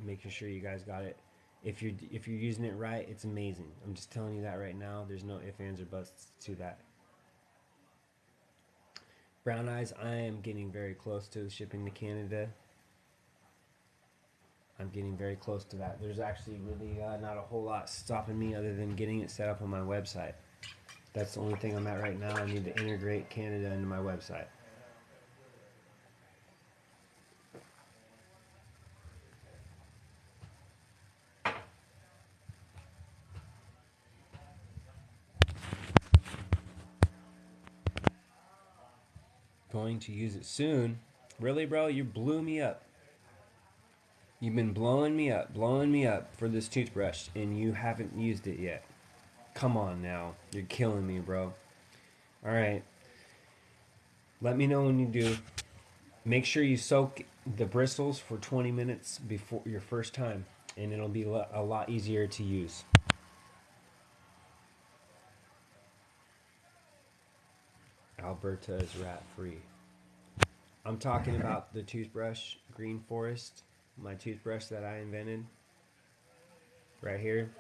Making sure you guys got it. If you're using it right, it's amazing. I'm just telling you that right now. There's no ifs, ands, or buts to that. Brown Eyes, I am getting very close to shipping to Canada. I'm getting very close to that. There's actually really not a whole lot stopping me other than getting it set up on my website. That's the only thing I'm at right now. I need to integrate Canada into my website. Going to use it soon. Really, bro? You blew me up. You've been blowing me up for this toothbrush, and you haven't used it yet. Come on now. You're killing me, bro. All right. Let me know when you do. Make sure you soak the bristles for 20 minutes before your first time, and it'll be a lot easier to use. Alberta is rat free. I'm talking about the toothbrush, Green Forest, my toothbrush that I invented. Right here.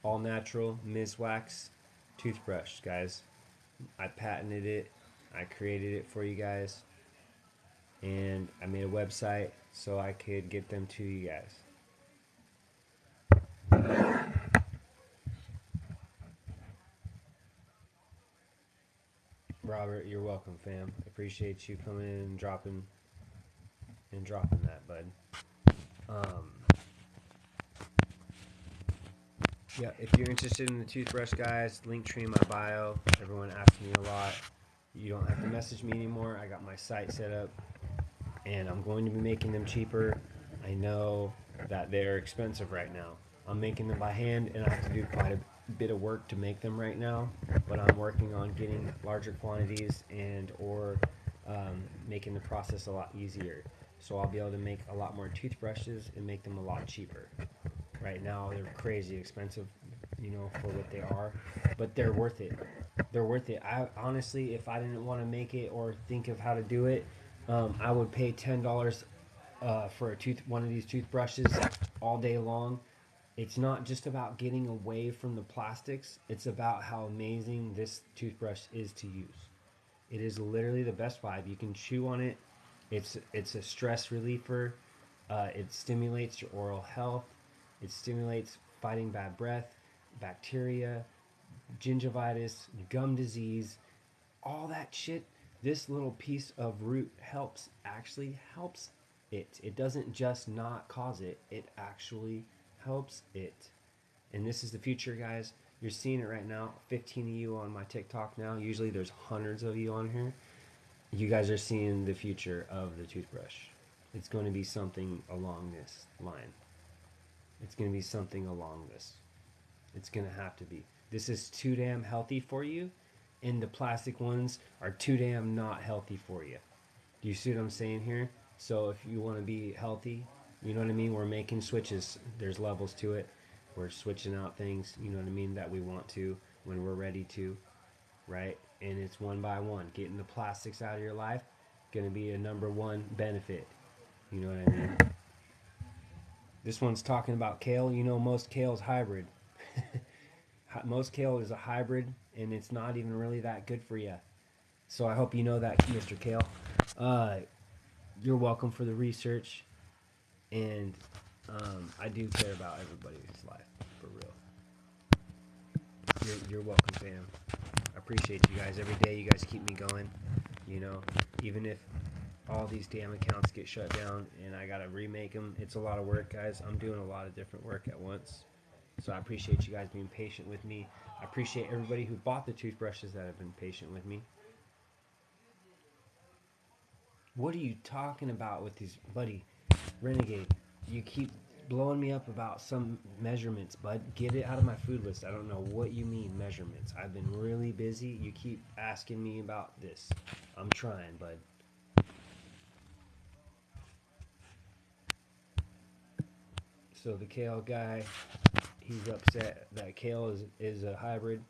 All natural Mizwax toothbrush, guys. I patented it. I created it for you guys. And I made a website so I could get them to you guys. Robert, you're welcome, fam. Appreciate you coming in and dropping that, bud. Um, yeah, if you're interested in the toothbrush, guys, link tree in my bio. Everyone asks me a lot. You don't have to message me anymore. I got my site set up, and I'm going to be making them cheaper. I know that they're expensive right now. I'm making them by hand, and I have to do quite a bit of work to make them right now. But I'm working on getting larger quantities and or making the process a lot easier. So I'll be able to make a lot more toothbrushes and make them a lot cheaper. Right now they're crazy expensive, you know, for what they are, but they're worth it. They're worth it. I honestly, if I didn't want to make it or think of how to do it, I would pay $10 for one of these toothbrushes all day long. It's not just about getting away from the plastics. It's about how amazing this toothbrush is to use. It is literally the best vibe. You can chew on it. It's a stress reliever. It stimulates your oral health. It stimulates fighting bad breath, bacteria, gingivitis, gum disease, all that shit. This little piece of root actually helps it. It doesn't just not cause it, it actually helps it. And this is the future, guys. You're seeing it right now. 15 of you on my TikTok now. Usually there's hundreds of you on here. You guys are seeing the future of the toothbrush. It's going to be something along this line. It's going to be something along this. It's going to have to be. This is too damn healthy for you, and the plastic ones are too damn not healthy for you. Do you see what I'm saying here? So if you want to be healthy, you know what I mean? We're making switches. There's levels to it. We're switching out things, you know what I mean, that we want to when we're ready to, right? And it's one by one. Getting the plastics out of your life going to be a number one benefit. You know what I mean? This one's talking about kale. You know, most kale is hybrid. Most kale is a hybrid, and it's not even really that good for you. So I hope you know that, Mr. Kale. You're welcome for the research, and I do care about everybody's life, for real. You're welcome, fam. I appreciate you guys. Every day you guys keep me going, you know, even if all these damn accounts get shut down and I gotta remake them. It's a lot of work, guys. I'm doing a lot of different work at once. So I appreciate you guys being patient with me. I appreciate everybody who bought the toothbrushes that have been patient with me. What are you talking about with these, buddy? Renegade, you keep blowing me up about some measurements, bud. Get it out of my food list. I don't know what you mean, measurements. I've been really busy. You keep asking me about this. I'm trying, bud. So the kale guy, he's upset that kale is a hybrid.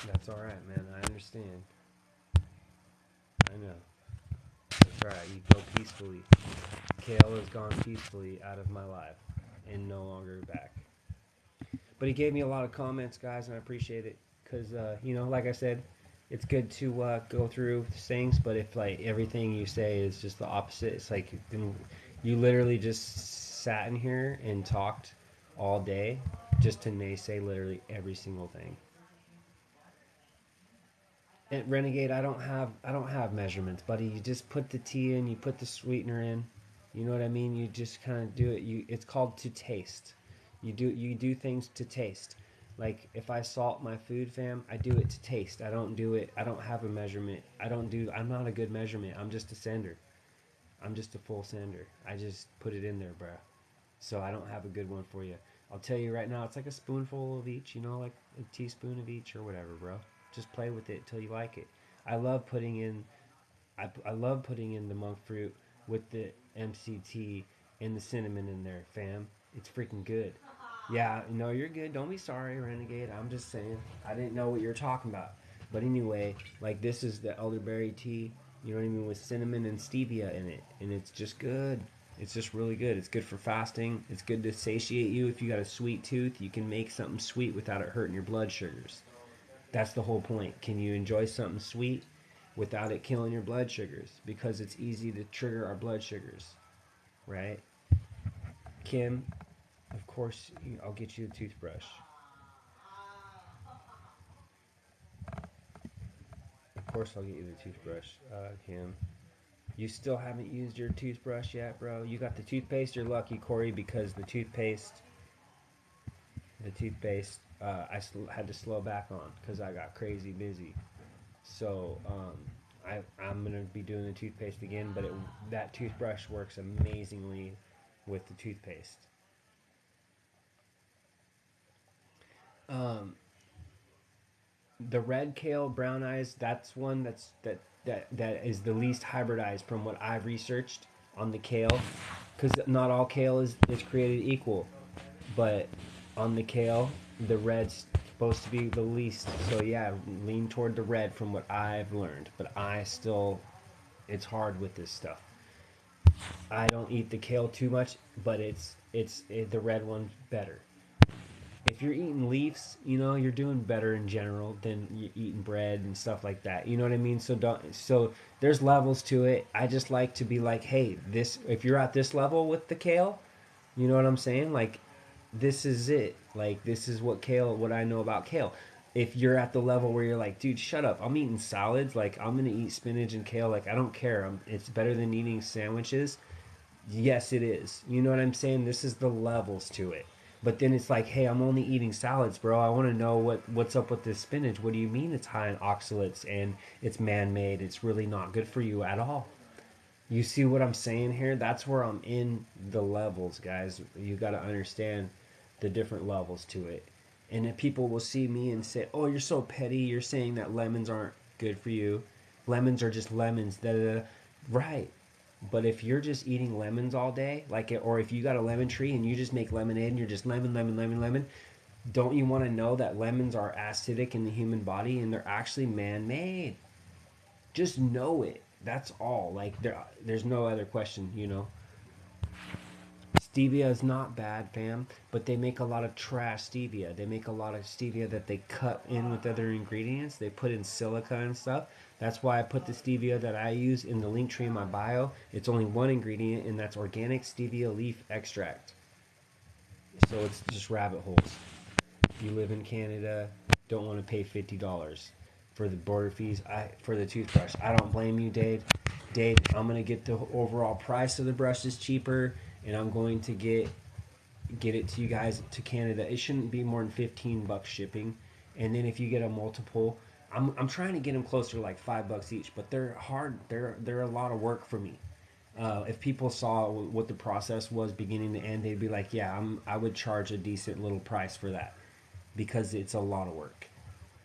That's all right, man. I understand. I know. That's right. You go peacefully. Kale has gone peacefully out of my life and no longer back. But he gave me a lot of comments, guys, and I appreciate it because, you know, like I said, it's good to go through things. But if like everything you say is just the opposite, it's like you literally just sat in here and talked all day just to naysay literally every single thing. At Renegade, I don't have measurements, buddy. You just put the tea in, you put the sweetener in. You know what I mean? You just kind of do it. It's called to taste. You do things to taste. Like if I salt my food, fam, I do it to taste. I don't do it. I don't have a measurement. I'm not a good measurement. I'm just a sender. I'm just a full sender. I just put it in there, bro. So I don't have a good one for you. I'll tell you right now, it's like a spoonful of each, you know, like a teaspoon of each or whatever, bro. Just play with it till you like it. I love putting in I love putting in the monk fruit with the MCT and the cinnamon in there, fam. It's freaking good. Yeah, no, you're good. Don't be sorry, Renegade. I'm just saying. I didn't know what you're talking about. But anyway, like this is the elderberry tea, you know what I mean, with cinnamon and stevia in it. And it's just good. It's just really good. It's good for fasting. It's good to satiate you. If you got a sweet tooth, you can make something sweet without it hurting your blood sugars. That's the whole point. Can you enjoy something sweet without it killing your blood sugars? Because it's easy to trigger our blood sugars, right? Kim, of course, I'll get you a toothbrush. Of course, I'll get you the toothbrush, Kim. You still haven't used your toothbrush yet, bro? You got the toothpaste? You're lucky, Corey, because the toothpaste, had to slow back on because I got crazy busy. So I'm gonna be doing the toothpaste again, but that toothbrush works amazingly with the toothpaste. Um, the red kale brown eyes, that's one that is the least hybridized from what I've researched on the kale, because not all kale is created equal, but on the kale, the red's supposed to be the least. So yeah, lean toward the red from what I've learned, but it's hard with this stuff. I don't eat the kale too much, but the red one's better. If you're eating leaves, you know, you're doing better in general than you eating bread and stuff like that. You know what I mean? So there's levels to it. I just like to be like, hey, this if you're at this level with the kale, you know what I'm saying? Like this is it. Like this is what I know about kale. If you're at the level where you're like, dude, shut up. I'm eating salads. Like I'm gonna eat spinach and kale. Like I don't care. It's better than eating sandwiches. Yes, it is. You know what I'm saying? This is the levels to it. But then it's like, hey, I'm only eating salads, bro. I want to know what's up with this spinach. What do you mean it's high in oxalates and it's man-made? It's really not good for you at all. You see what I'm saying here? That's where I'm in the levels, guys. You got to understand the different levels to it. And if people will see me and say, "Oh, you're so petty. You're saying that lemons aren't good for you. Lemons are just lemons." Da, da, da. Right. But if you're just eating lemons all day, like, or if you got a lemon tree and you just make lemonade and you're just lemon, lemon, lemon, lemon, don't you want to know that lemons are acidic in the human body and they're actually man-made? Just know it. That's all. Like there's no other question, you know. Stevia is not bad, fam, but they make a lot of trash stevia. They make a lot of stevia that they cut in with other ingredients. They put in silica and stuff. That's why I put the stevia that I use in the link tree in my bio. It's only one ingredient, and that's organic stevia leaf extract. So it's just rabbit holes. You live in Canada, don't want to pay $50 for the border fees. For the toothbrush. I don't blame you, Dave. Dave, I'm gonna get the overall price of the brushes cheaper, and I'm going to get it to you guys to Canada. It shouldn't be more than $15 shipping, and then if you get a multiple, I'm trying to get them closer to like $5 each, but they're hard. They're a lot of work for me. If people saw what the process was beginning to end, they'd be like, "Yeah, I would charge a decent little price for that," because it's a lot of work.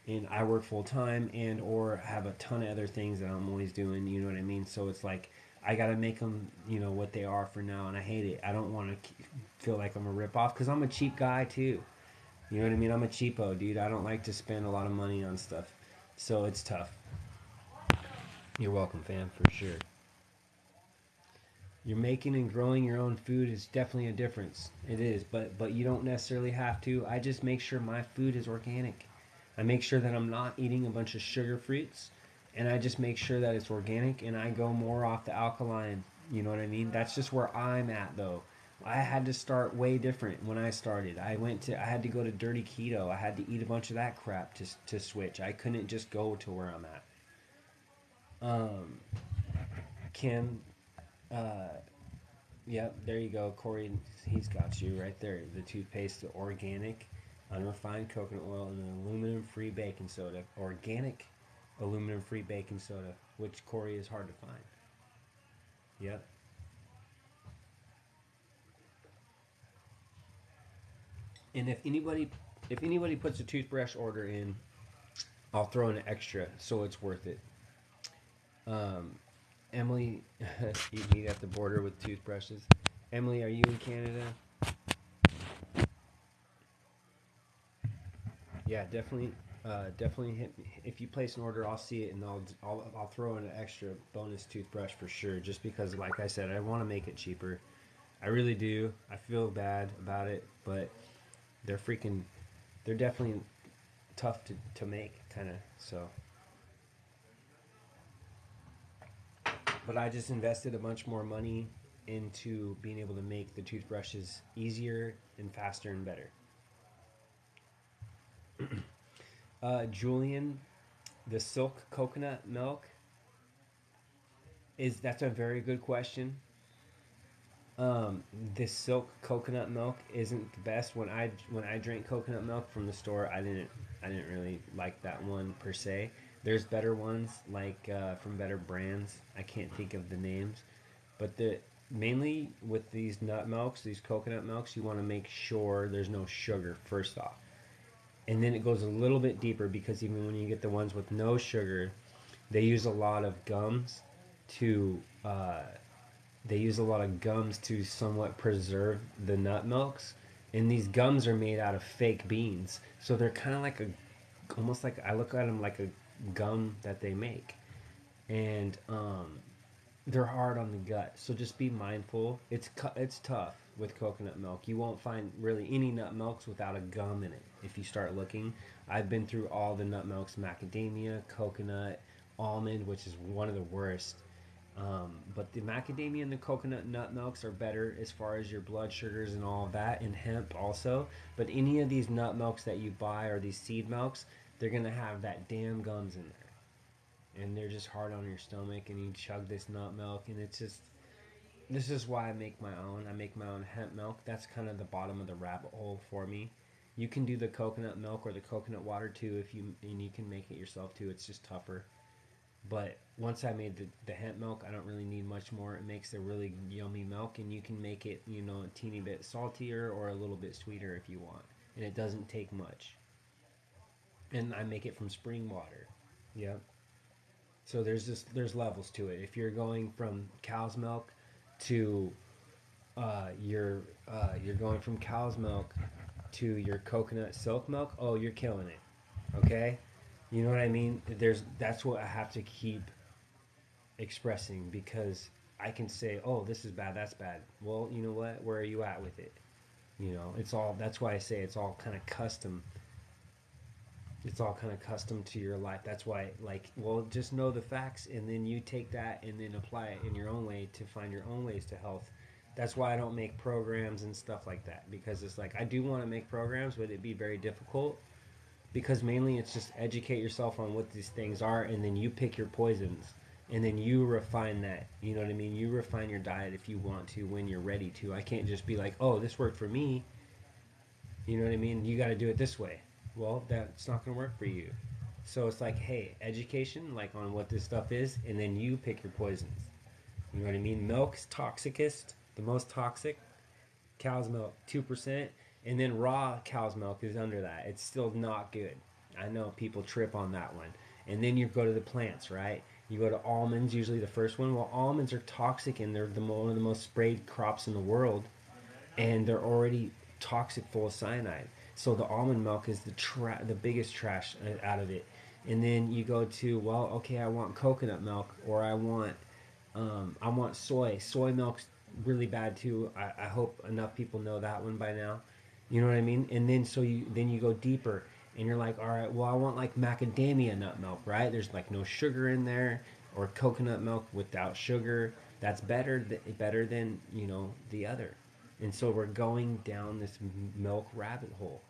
And I work full time and or have a ton of other things that I'm always doing. You know what I mean? So it's like I gotta make them, what they are for now, and I hate it. I don't want to feel like I'm a rip off because I'm a cheap guy too. You know what I mean? I'm a cheapo, dude. I don't like to spend a lot of money on stuff, so it's tough. You're welcome, fam, for sure. You're making and growing your own food is definitely a difference. It is, but you don't necessarily have to. I just make sure my food is organic. I make sure that I'm not eating a bunch of sugar fruits, and I just make sure that it's organic. And I go more off the alkaline. You know what I mean? That's just where I'm at, though. I had to start way different when I started. I had to go to dirty keto. I had to eat a bunch of that crap to switch. I couldn't just go to where I'm at. Um, Kim, uh, Yep, there you go, Corey. He's got you right there. The toothpaste, the organic, unrefined coconut oil, and an aluminum-free baking soda. Organic, aluminum-free baking soda, which Corey is hard to find. Yep. And if anybody puts a toothbrush order in, I'll throw in an extra, so it's worth it. Um, Emily, you meet at the border with toothbrushes. Emily, are you in Canada? Yeah, definitely. Definitely hit me. If you place an order, I'll see it and I'll throw in an extra bonus toothbrush for sure. Just because, like I said, I want to make it cheaper. I really do. I feel bad about it, but they're freaking. They're definitely tough to make, kind of. So, but I just invested a bunch more money into being able to make the toothbrushes easier and faster and better. Julian, the silk coconut milk is that's a very good question. Um, this silk coconut milk isn't the best. When I drink coconut milk from the store, I didn't really like that one per se. There's better ones like from better brands. I can't think of the names, but the mainly with these nut milks, these coconut milks, you want to make sure there's no sugar first off, and then it goes a little bit deeper because even when you get the ones with no sugar, they use a lot of gums to they use a lot of gums to somewhat preserve the nut milks, and these gums are made out of fake beans, so they're kind of like a almost like I look at them like a gum that they make, and they're hard on the gut. So just be mindful. It's tough with coconut milk. You won't find really any nut milks without a gum in it. If you start looking, I've been through all the nut milks: macadamia, coconut, almond, which is one of the worst. But the macadamia and the coconut nut milks are better as far as your blood sugars and all of that, and hemp also. But any of these nut milks that you buy or these seed milks, they're gonna have that damn gums in there, and they're just hard on your stomach. And you chug this nut milk, and it's just This is why I make my own. I make my own hemp milk. That's kind of the bottom of the rabbit hole for me. You can do the coconut milk or the coconut water too, if you and you can make it yourself too. It's just tougher. But once I made the hemp milk, I don't really need much more. It makes a really yummy milk, and you can make it, a teeny bit saltier or a little bit sweeter if you want. And it doesn't take much. And I make it from spring water. Yep. So there's levels to it. If you're going from cow's milk to you're going from cow's milk to your coconut silk milk, oh, you're killing it. Okay? You know what I mean? That's what I have to keep expressing, because I can say, "Oh, this is bad, that's bad." Well, you know what? Where are you at with it? It's all. That's why I say it's all kind of custom. It's all kind of custom to your life. That's why, like, well, just know the facts, and then you take that and then apply it in your own way to find your own ways to health. That's why I don't make programs and stuff like that, because it's like I do want to make programs, but it'd be very difficult, because mainly it's just educate yourself on what these things are, and then you pick your poisons, and then you refine that. You know what I mean? You refine your diet if you want to, when you're ready to. I can't just be like, oh, this worked for me. You know what I mean? You got to do it this way. Well, that's not going to work for you. So it's like, hey, education, like on what this stuff is, and then you pick your poisons. You know what I mean? Milk's toxicest, the most toxic. Cow's milk, 2%. And then raw cow's milk is under that. It's still not good. I know people trip on that one. And then you go to the plants, right? You go to almonds, usually the first one. Well, almonds are toxic, and they're one of the most sprayed crops in the world, and they're already toxic, full of cyanide. So the almond milk is the biggest trash out of it. And then you go to, well, okay, I want coconut milk, or I want soy. Soy milk's really bad too. I hope enough people know that one by now. You know what I mean? And then you go deeper, and you're like, all right, well, I want like macadamia nut milk, right? There's like no sugar in there, or coconut milk without sugar. That's better than the other. And so we're going down this milk rabbit hole,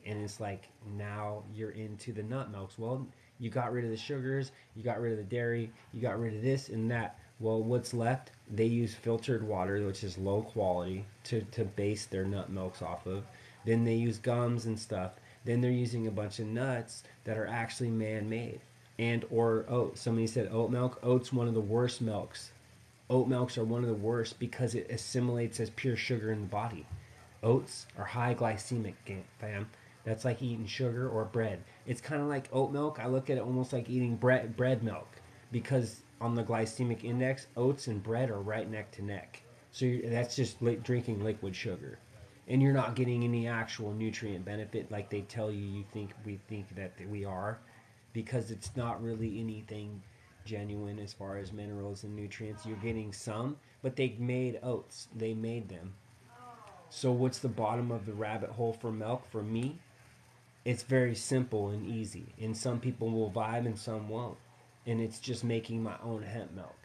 and it's like, now you're into the nut milks. Well, you got rid of the sugars, you got rid of the dairy, you got rid of this and that. Well, what's left? They use filtered water, which is low quality, to base their nut milks off of. Then they use gums and stuff. Then they're using a bunch of nuts that are actually man-made. And or oat. Somebody said oat milk. Oat's one of the worst milks. Oat milks are one of the worst because it assimilates as pure sugar in the body. Oats are high glycemic, fam. That's like eating sugar or bread. It's kind of like oat milk. I look at it almost like eating bread milk, because on the glycemic index, oats and bread are right neck to neck. So that's just drinking liquid sugar, and you're not getting any actual nutrient benefit like they tell you. We think that we are, because it's not really anything genuine as far as minerals and nutrients. You're getting some, but they made oats. They made them. So what's the bottom of the rabbit hole for milk for me? It's very simple and easy. And some people will vibe and some won't. And it's just making my own hemp milk.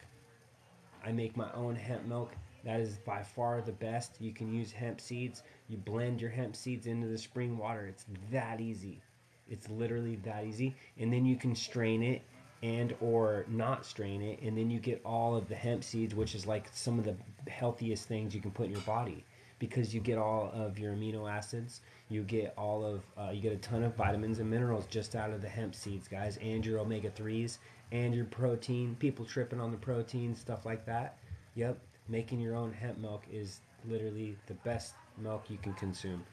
I make my own hemp milk. That is by far the best. You can use hemp seeds. You blend your hemp seeds into the spring water. It's that easy. It's literally that easy. And then you can strain it and or not strain it, and then you get all of the hemp seeds, which is like some of the healthiest things you can put in your body, because you get all of your amino acids. You get a ton of vitamins and minerals just out of the hemp seeds, guys, and your omega-3s and your protein. People tripping on the protein, stuff like that. Yep, making your own hemp milk is literally the best milk you can consume,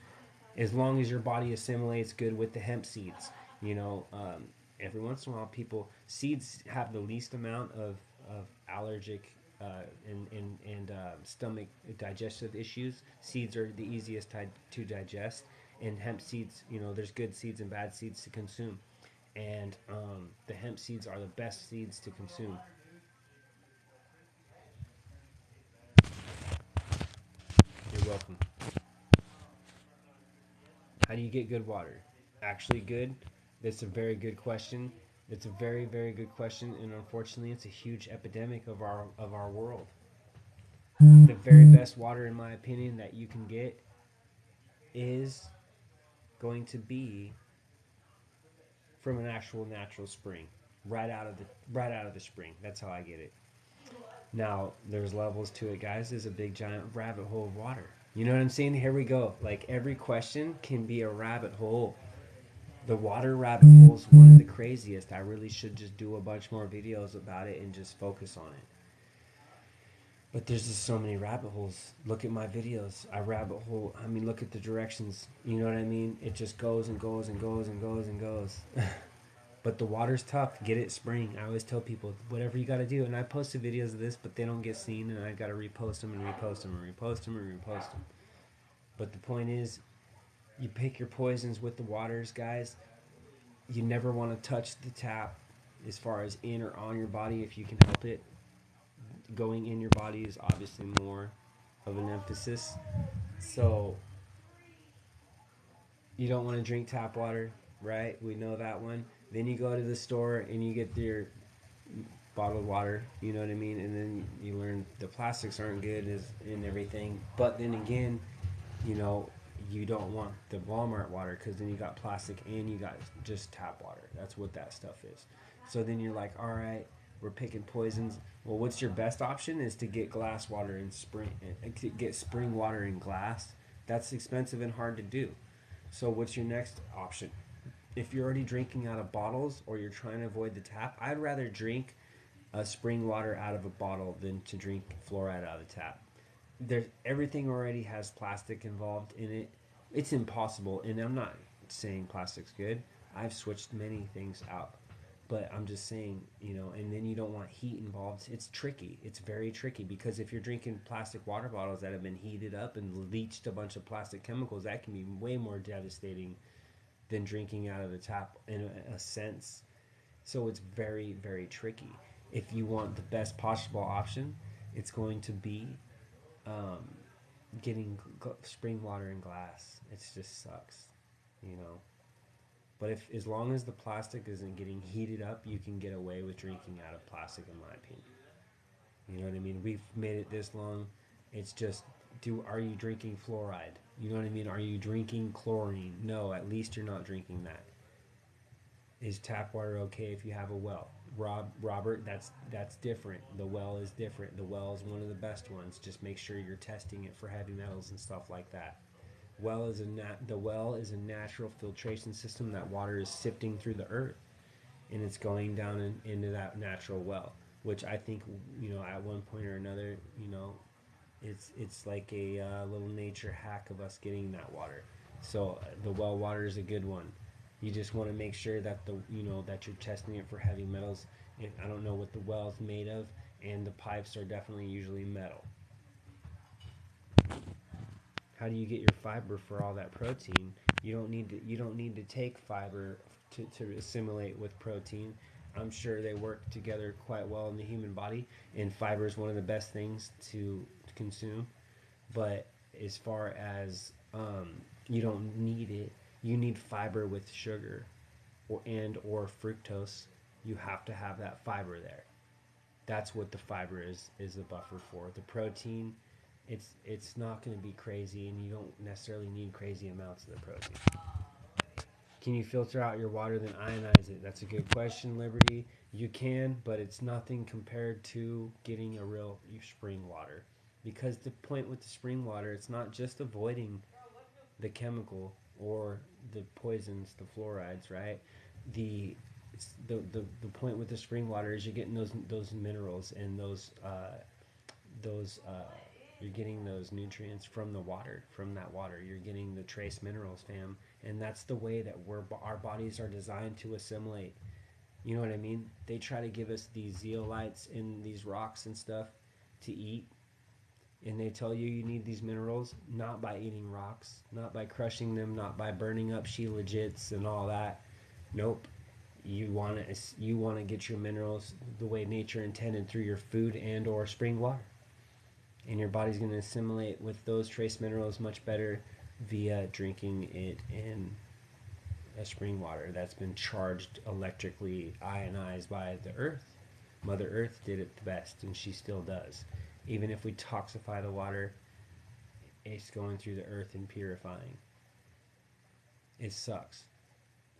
as long as your body assimilates good with the hemp seeds. You know, every once in a while, seeds have the least amount of allergic and stomach digestive issues. Seeds are the easiest to digest, and hemp seeds, there's good seeds and bad seeds to consume, and the hemp seeds are the best seeds to consume. You're welcome. How do you get good water? Actually, good? That's a very good question. It's a very, very good question, and unfortunately, it's a huge epidemic of our world. The very best water, in my opinion, that you can get is going to be from an actual natural spring, right out of the spring. That's how I get it. Now, there's levels to it, guys. There's a big giant rabbit hole of water. You know what I'm saying? Here we go. Like every question can be a rabbit hole. The water rabbit hole is one of the craziest. I really should just do a bunch more videos about it and just focus on it. But there's just so many rabbit holes. Look at my videos. I rabbit hole. I mean, look at the directions. You know what I mean? It just goes and goes and goes and goes and goes. But the water's tough. Get it spring. I always tell people, whatever you got to do. And I posted videos of this, but they don't get seen, and I got to repost them and repost them and repost them and repost them. But the point is, you pick your poisons with the waters, guys. You never want to touch the tap as far as in or on your body if you can help it. Going in your body is obviously more of an emphasis. So you don't want to drink tap water, right? We know that one. Then you go to the store and you get your bottled water, you know what I mean? And then you learn the plastics aren't good and everything. But then again, you know, you don't want the Walmart water because then you got plastic and you got just tap water. That's what that stuff is. So then you're like, all right, we're picking poisons. Well, what's your best option is to get glass water in spring, get spring water in glass. That's expensive and hard to do. So what's your next option? If you're already drinking out of bottles or you're trying to avoid the tap, I'd rather drink spring water out of a bottle than to drink fluoride out of the tap. There's everything already has plastic involved in it. It's impossible, and I'm not saying plastic's good. I've switched many things out, but I'm just saying, you know, and then you don't want heat involved. It's tricky. It's very tricky because if you're drinking plastic water bottles that have been heated up and leached a bunch of plastic chemicals, that can be way more devastating than drinking out of the tap in a sense. So it's very, very tricky. If you want the best possible option, it's going to be um, getting spring water in glass. It just sucks, you know. But if as long as the plastic isn't getting heated up, you can get away with drinking out of plastic, in my opinion. You know what I mean? We've made it this long. It's just, do are you drinking fluoride? You know what I mean? Are you drinking chlorine? No, at least you're not drinking that. Is tap water okay if you have a well? Robert, that's different. The well is different. The well is one of the best ones. Just make sure you're testing it for heavy metals and stuff like that. The well is a natural filtration system that water is sifting through the earth and it's going down into that natural well, which I think, you know, at one point or another, you know, it's like a little nature hack of us getting that water. So the well water is a good one. You just want to make sure that the you know that you're testing it for heavy metals. I don't know what the well's made of, and the pipes are definitely usually metal. How do you get your fiber for all that protein? You don't need to take fiber to assimilate with protein. I'm sure they work together quite well in the human body, and fiber is one of the best things to consume. But as far as you don't need it, you need fiber with sugar or fructose. You have to have that fiber there. That's what the fiber is a buffer for. The protein, it's not going to be crazy, and you don't necessarily need crazy amounts of the protein. Can you filter out your water then ionize it? That's a good question, Liberty. You can, but it's nothing compared to getting a real spring water. Because the point with the spring water, it's not just avoiding the chemical or the poisons, the fluorides, right? The the point with the spring water is you're getting those minerals and those you're getting those nutrients from the water, from that water. You're getting the trace minerals, fam, and that's the way that our bodies are designed to assimilate. You know what I mean? They try to give us these zeolites and these rocks and stuff to eat, and they tell you you need these minerals not by eating rocks, not by crushing them, not by burning up shilajits and all that. Nope. You want to get your minerals the way nature intended through your food and or spring water, and your body's going to assimilate with those trace minerals much better via drinking it in a spring water that's been charged electrically ionized by the earth. Mother Earth did it the best, and she still does. Even if we toxify the water, it's going through the earth and purifying. It sucks.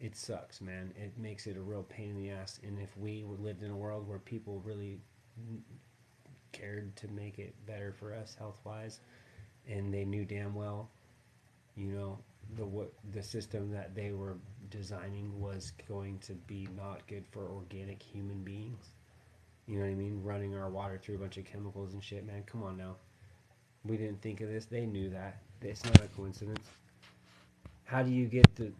It sucks, man. It makes it a real pain in the ass. And if we lived in a world where people really cared to make it better for us health wise, and they knew damn well, you know, the system that they were designing was going to be not good for organic human beings. You know what I mean? Running our water through a bunch of chemicals and shit, man. Come on now. We didn't think of this. They knew that. It's not a coincidence. How do you get the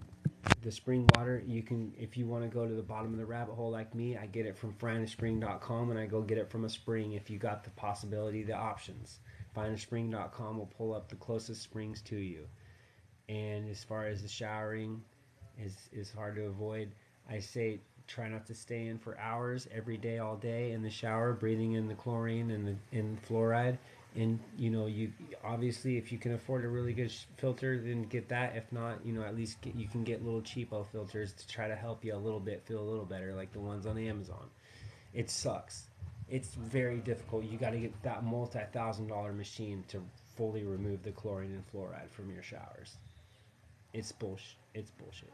spring water? You can, if you want to go to the bottom of the rabbit hole like me, I get it from findaspring.com, and I go get it from a spring if you got the possibility, the options. Findaspring.com will pull up the closest springs to you. And as far as the showering is hard to avoid, I say try not to stay in for hours every day, all day in the shower, breathing in the chlorine and the fluoride. And you obviously, if you can afford a really good filter, then get that. If not, at least you can get little cheapo filters to try to help you a little bit feel a little better, like the ones on Amazon. It sucks. It's very difficult. You got to get that multi-$1,000 machine to fully remove the chlorine and fluoride from your showers. It's bullshit. It's bullshit.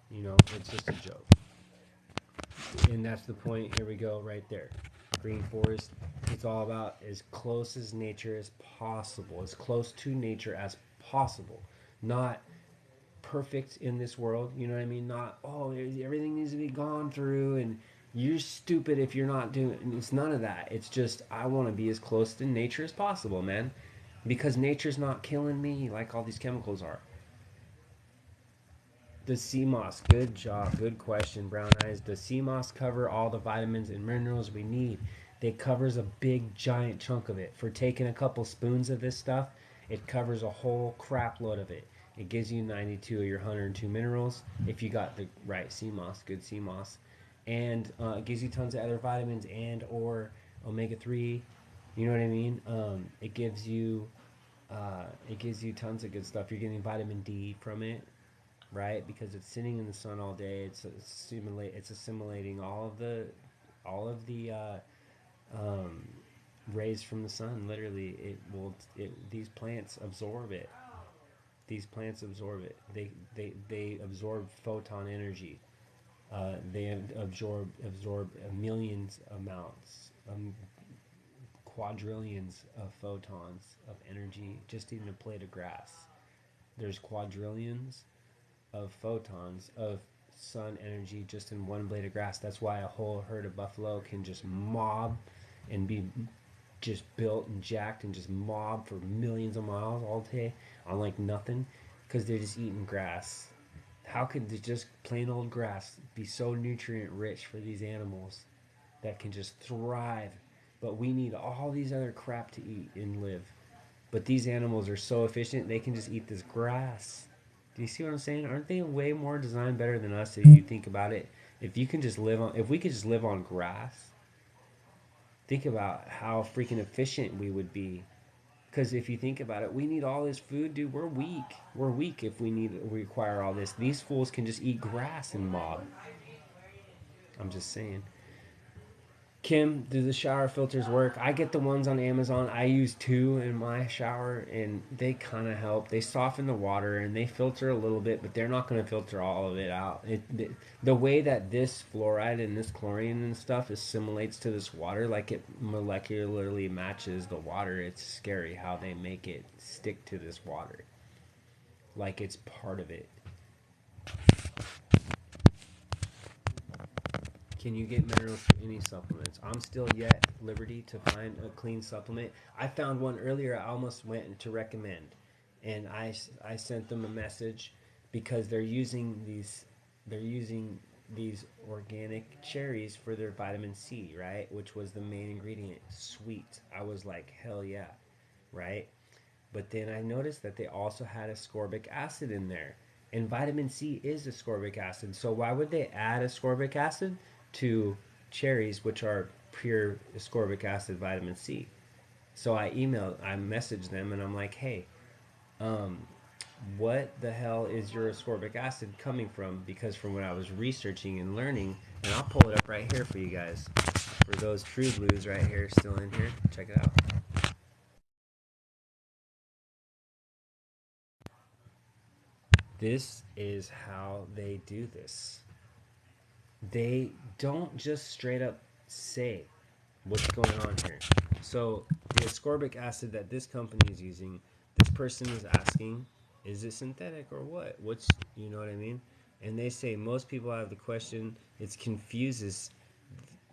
It's just a joke. And that's the point. Here we go, right there. Green forest. It's all about as close as nature as possible, as close to nature as possible. Not perfect in this world. You know what I mean? Not, oh, everything needs to be gone through and you're stupid if you're not doing it. It's none of that. It's just I want to be as close to nature as possible, man. Because nature's not killing me like all these chemicals are. Does sea moss, good job, good question, Brown Eyes. Does sea moss cover all the vitamins and minerals we need? It covers a big giant chunk of it. For taking a couple spoons of this stuff, it covers a whole crap load of it. It gives you 92 of your 102 minerals if you got the right sea moss, good sea moss. And it gives you tons of other vitamins and or omega-3. You know what I mean? It gives you tons of good stuff. You're getting vitamin D from it, right? Because it's sitting in the sun all day. It's assimilating all of the rays from the sun. Literally, these plants absorb it. These plants absorb it. They absorb photon energy. They absorb millions amounts, quadrillions of photons of energy just in a blade of grass. There's quadrillions of photons of sun energy just in one blade of grass. That's why a whole herd of buffalo can just mob and be just built and jacked and just mob for millions of miles all day on like nothing, because they're just eating grass. How could just plain old grass be so nutrient rich for these animals that can just thrive? But we need all these other crap to eat and live. But these animals are so efficient, they can just eat this grass. Do you see what I'm saying? Aren't they way more designed better than us if you think about it? If we could just live on grass, think about how freaking efficient we would be. Because if you think about it, we need all this food, dude. We're weak. We're weak if we require all this. These fools can just eat grass and mob. I'm just saying. Kim, do the shower filters work? I get the ones on Amazon. I use 2 in my shower, and they kind of help. They soften the water, and they filter a little bit, but they're not going to filter all of it out. The way that this fluoride and this chlorine and stuff assimilates to this water, like it molecularly matches the water, it's scary how they make it stick to this water. Like it's part of it. Can you get minerals from any supplements? I'm still yet at liberty to find a clean supplement. I found one earlier I almost went to recommend. And I sent them a message because they're using these organic cherries for their vitamin C, right? Which was the main ingredient. Sweet. I was like, hell yeah, right? But then I noticed that they also had ascorbic acid in there. And vitamin C is ascorbic acid. So why would they add ascorbic acid to cherries, which are pure ascorbic acid vitamin C? So I messaged them, and I'm like, hey, what the hell is your ascorbic acid coming from? Because from what I was researching and learning, and I'll pull it up right here for you guys, for those true blues right here still in here, check it out. This is how they do this. They don't just straight up say what's going on here. So the ascorbic acid that this company is using, this person is asking, is it synthetic or what? What's, you know what I mean? And they say most people have the question. It's confuses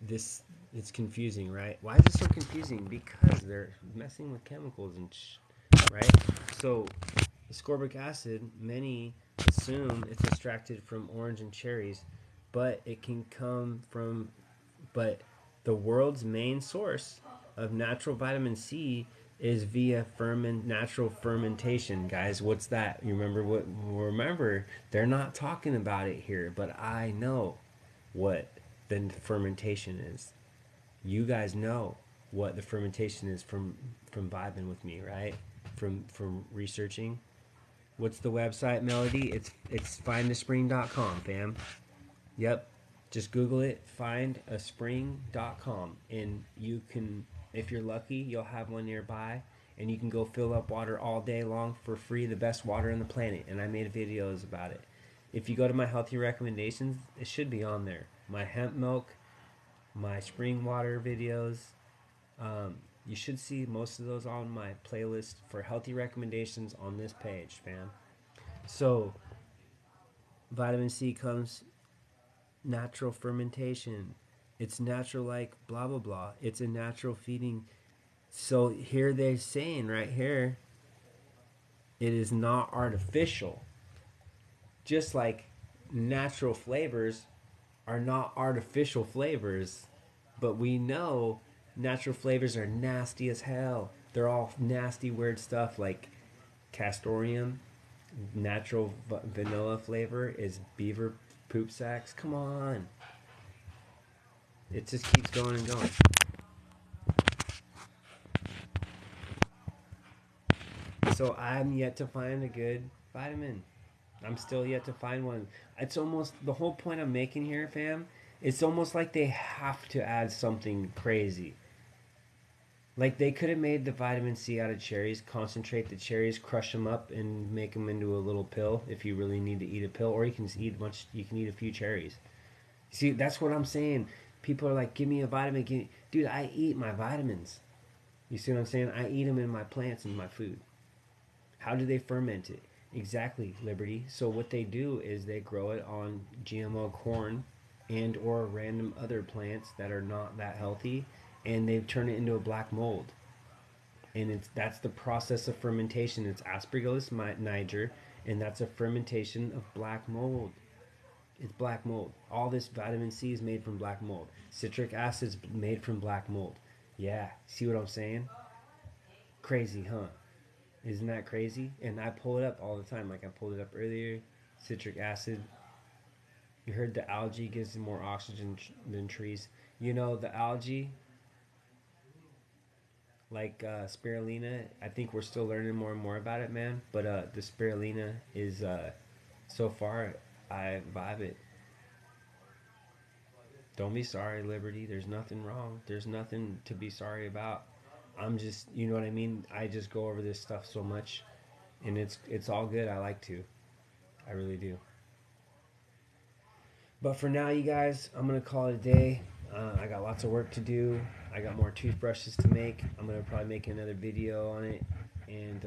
this. It's confusing, right? Why is it so confusing? Because they're messing with chemicals and right. So ascorbic acid, many assume it's extracted from orange and cherries, but it can come from, but the world's main source of natural vitamin C is via natural fermentation, guys. What's that? You remember what? Remember, they're not talking about it here, but I know what the fermentation is. You guys know what the fermentation is from vibing with me, right? From researching. What's the website, Melody? It's findaspring.com, fam. Yep. Just Google it, findaspring.com, and you can, if you're lucky, you'll have one nearby, and you can go fill up water all day long for free, the best water on the planet. And I made videos about it. If you go to my healthy recommendations, it should be on there. My hemp milk, my spring water videos. You should see most of those on my playlist for healthy recommendations on this page, fam. So, vitamin C comes natural fermentation. It's natural, like blah blah blah. It's a natural feeding. So here they're saying right here, it is not artificial. Just like natural flavors are not artificial flavors, but we know natural flavors are nasty as hell. They're all nasty, weird stuff like castoreum. Natural vanilla flavor is beaver poop sacks. Come on. It just keeps going and going. So I'm yet to find a good vitamin. I'm still yet to find one. It's almost the whole point I'm making here, fam. It's almost like they have to add something crazy. Like they could have made the vitamin C out of cherries, concentrate the cherries, crush them up, and make them into a little pill if you really need to eat a pill, or you can just eat much. You can eat a few cherries. See, that's what I'm saying. People are like, "Give me a vitamin." Dude, I eat my vitamins. You see what I'm saying? I eat them in my plants and my food. How do they ferment it? Exactly, Liberty. So what they do is they grow it on GMO corn and or random other plants that are not that healthy, and they turn it into a black mold. And that's the process of fermentation. It's Aspergillus niger, and that's a fermentation of black mold. It's black mold. All this vitamin C is made from black mold. Citric acid is made from black mold. Yeah, see what I'm saying? Crazy, huh? Isn't that crazy? And I pull it up all the time. Like I pulled it up earlier. Citric acid. You heard the algae gives more oxygen than trees. You know, the algae, like spirulina, I think we're still learning more and more about it, man. But the spirulina is, so far, I vibe it. Don't be sorry, Liberty. There's nothing wrong. There's nothing to be sorry about. I'm just, you know what I mean? I just go over this stuff so much, and it's all good. I like to. I really do. But for now, you guys, I'm gonna call it a day. I got lots of work to do. I got more toothbrushes to make. I'm gonna probably make another video on it, and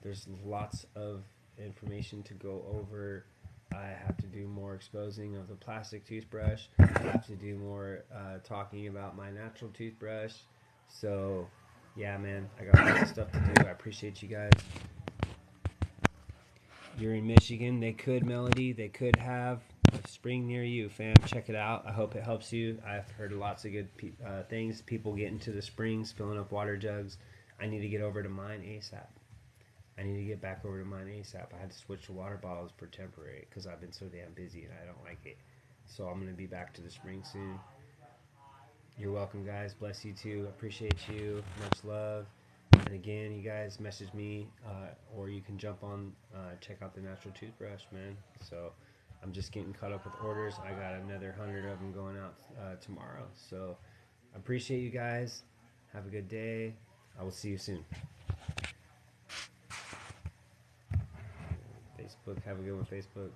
there's lots of information to go over. I have to do more exposing of the plastic toothbrush. I have to do more talking about my natural toothbrush. So, yeah, man, I got lots of stuff to do. I appreciate you guys. You're in Michigan. They could, Melody. They could have a spring near you, fam. Check it out. I hope it helps you. I've heard lots of good things. People getting to the springs, filling up water jugs. I need to get over to mine ASAP. I need to get back over to mine ASAP. I had to switch to water bottles for temporary because I've been so damn busy and I don't like it. So I'm going to be back to the spring soon. You're welcome, guys. Bless you too. Appreciate you. Much love. And again, you guys message me, or you can jump on, check out the natural toothbrush, man. So I'm just getting caught up with orders. I got another 100 of them going out tomorrow. So I appreciate you guys. Have a good day. I will see you soon. Facebook. Have a good one, Facebook.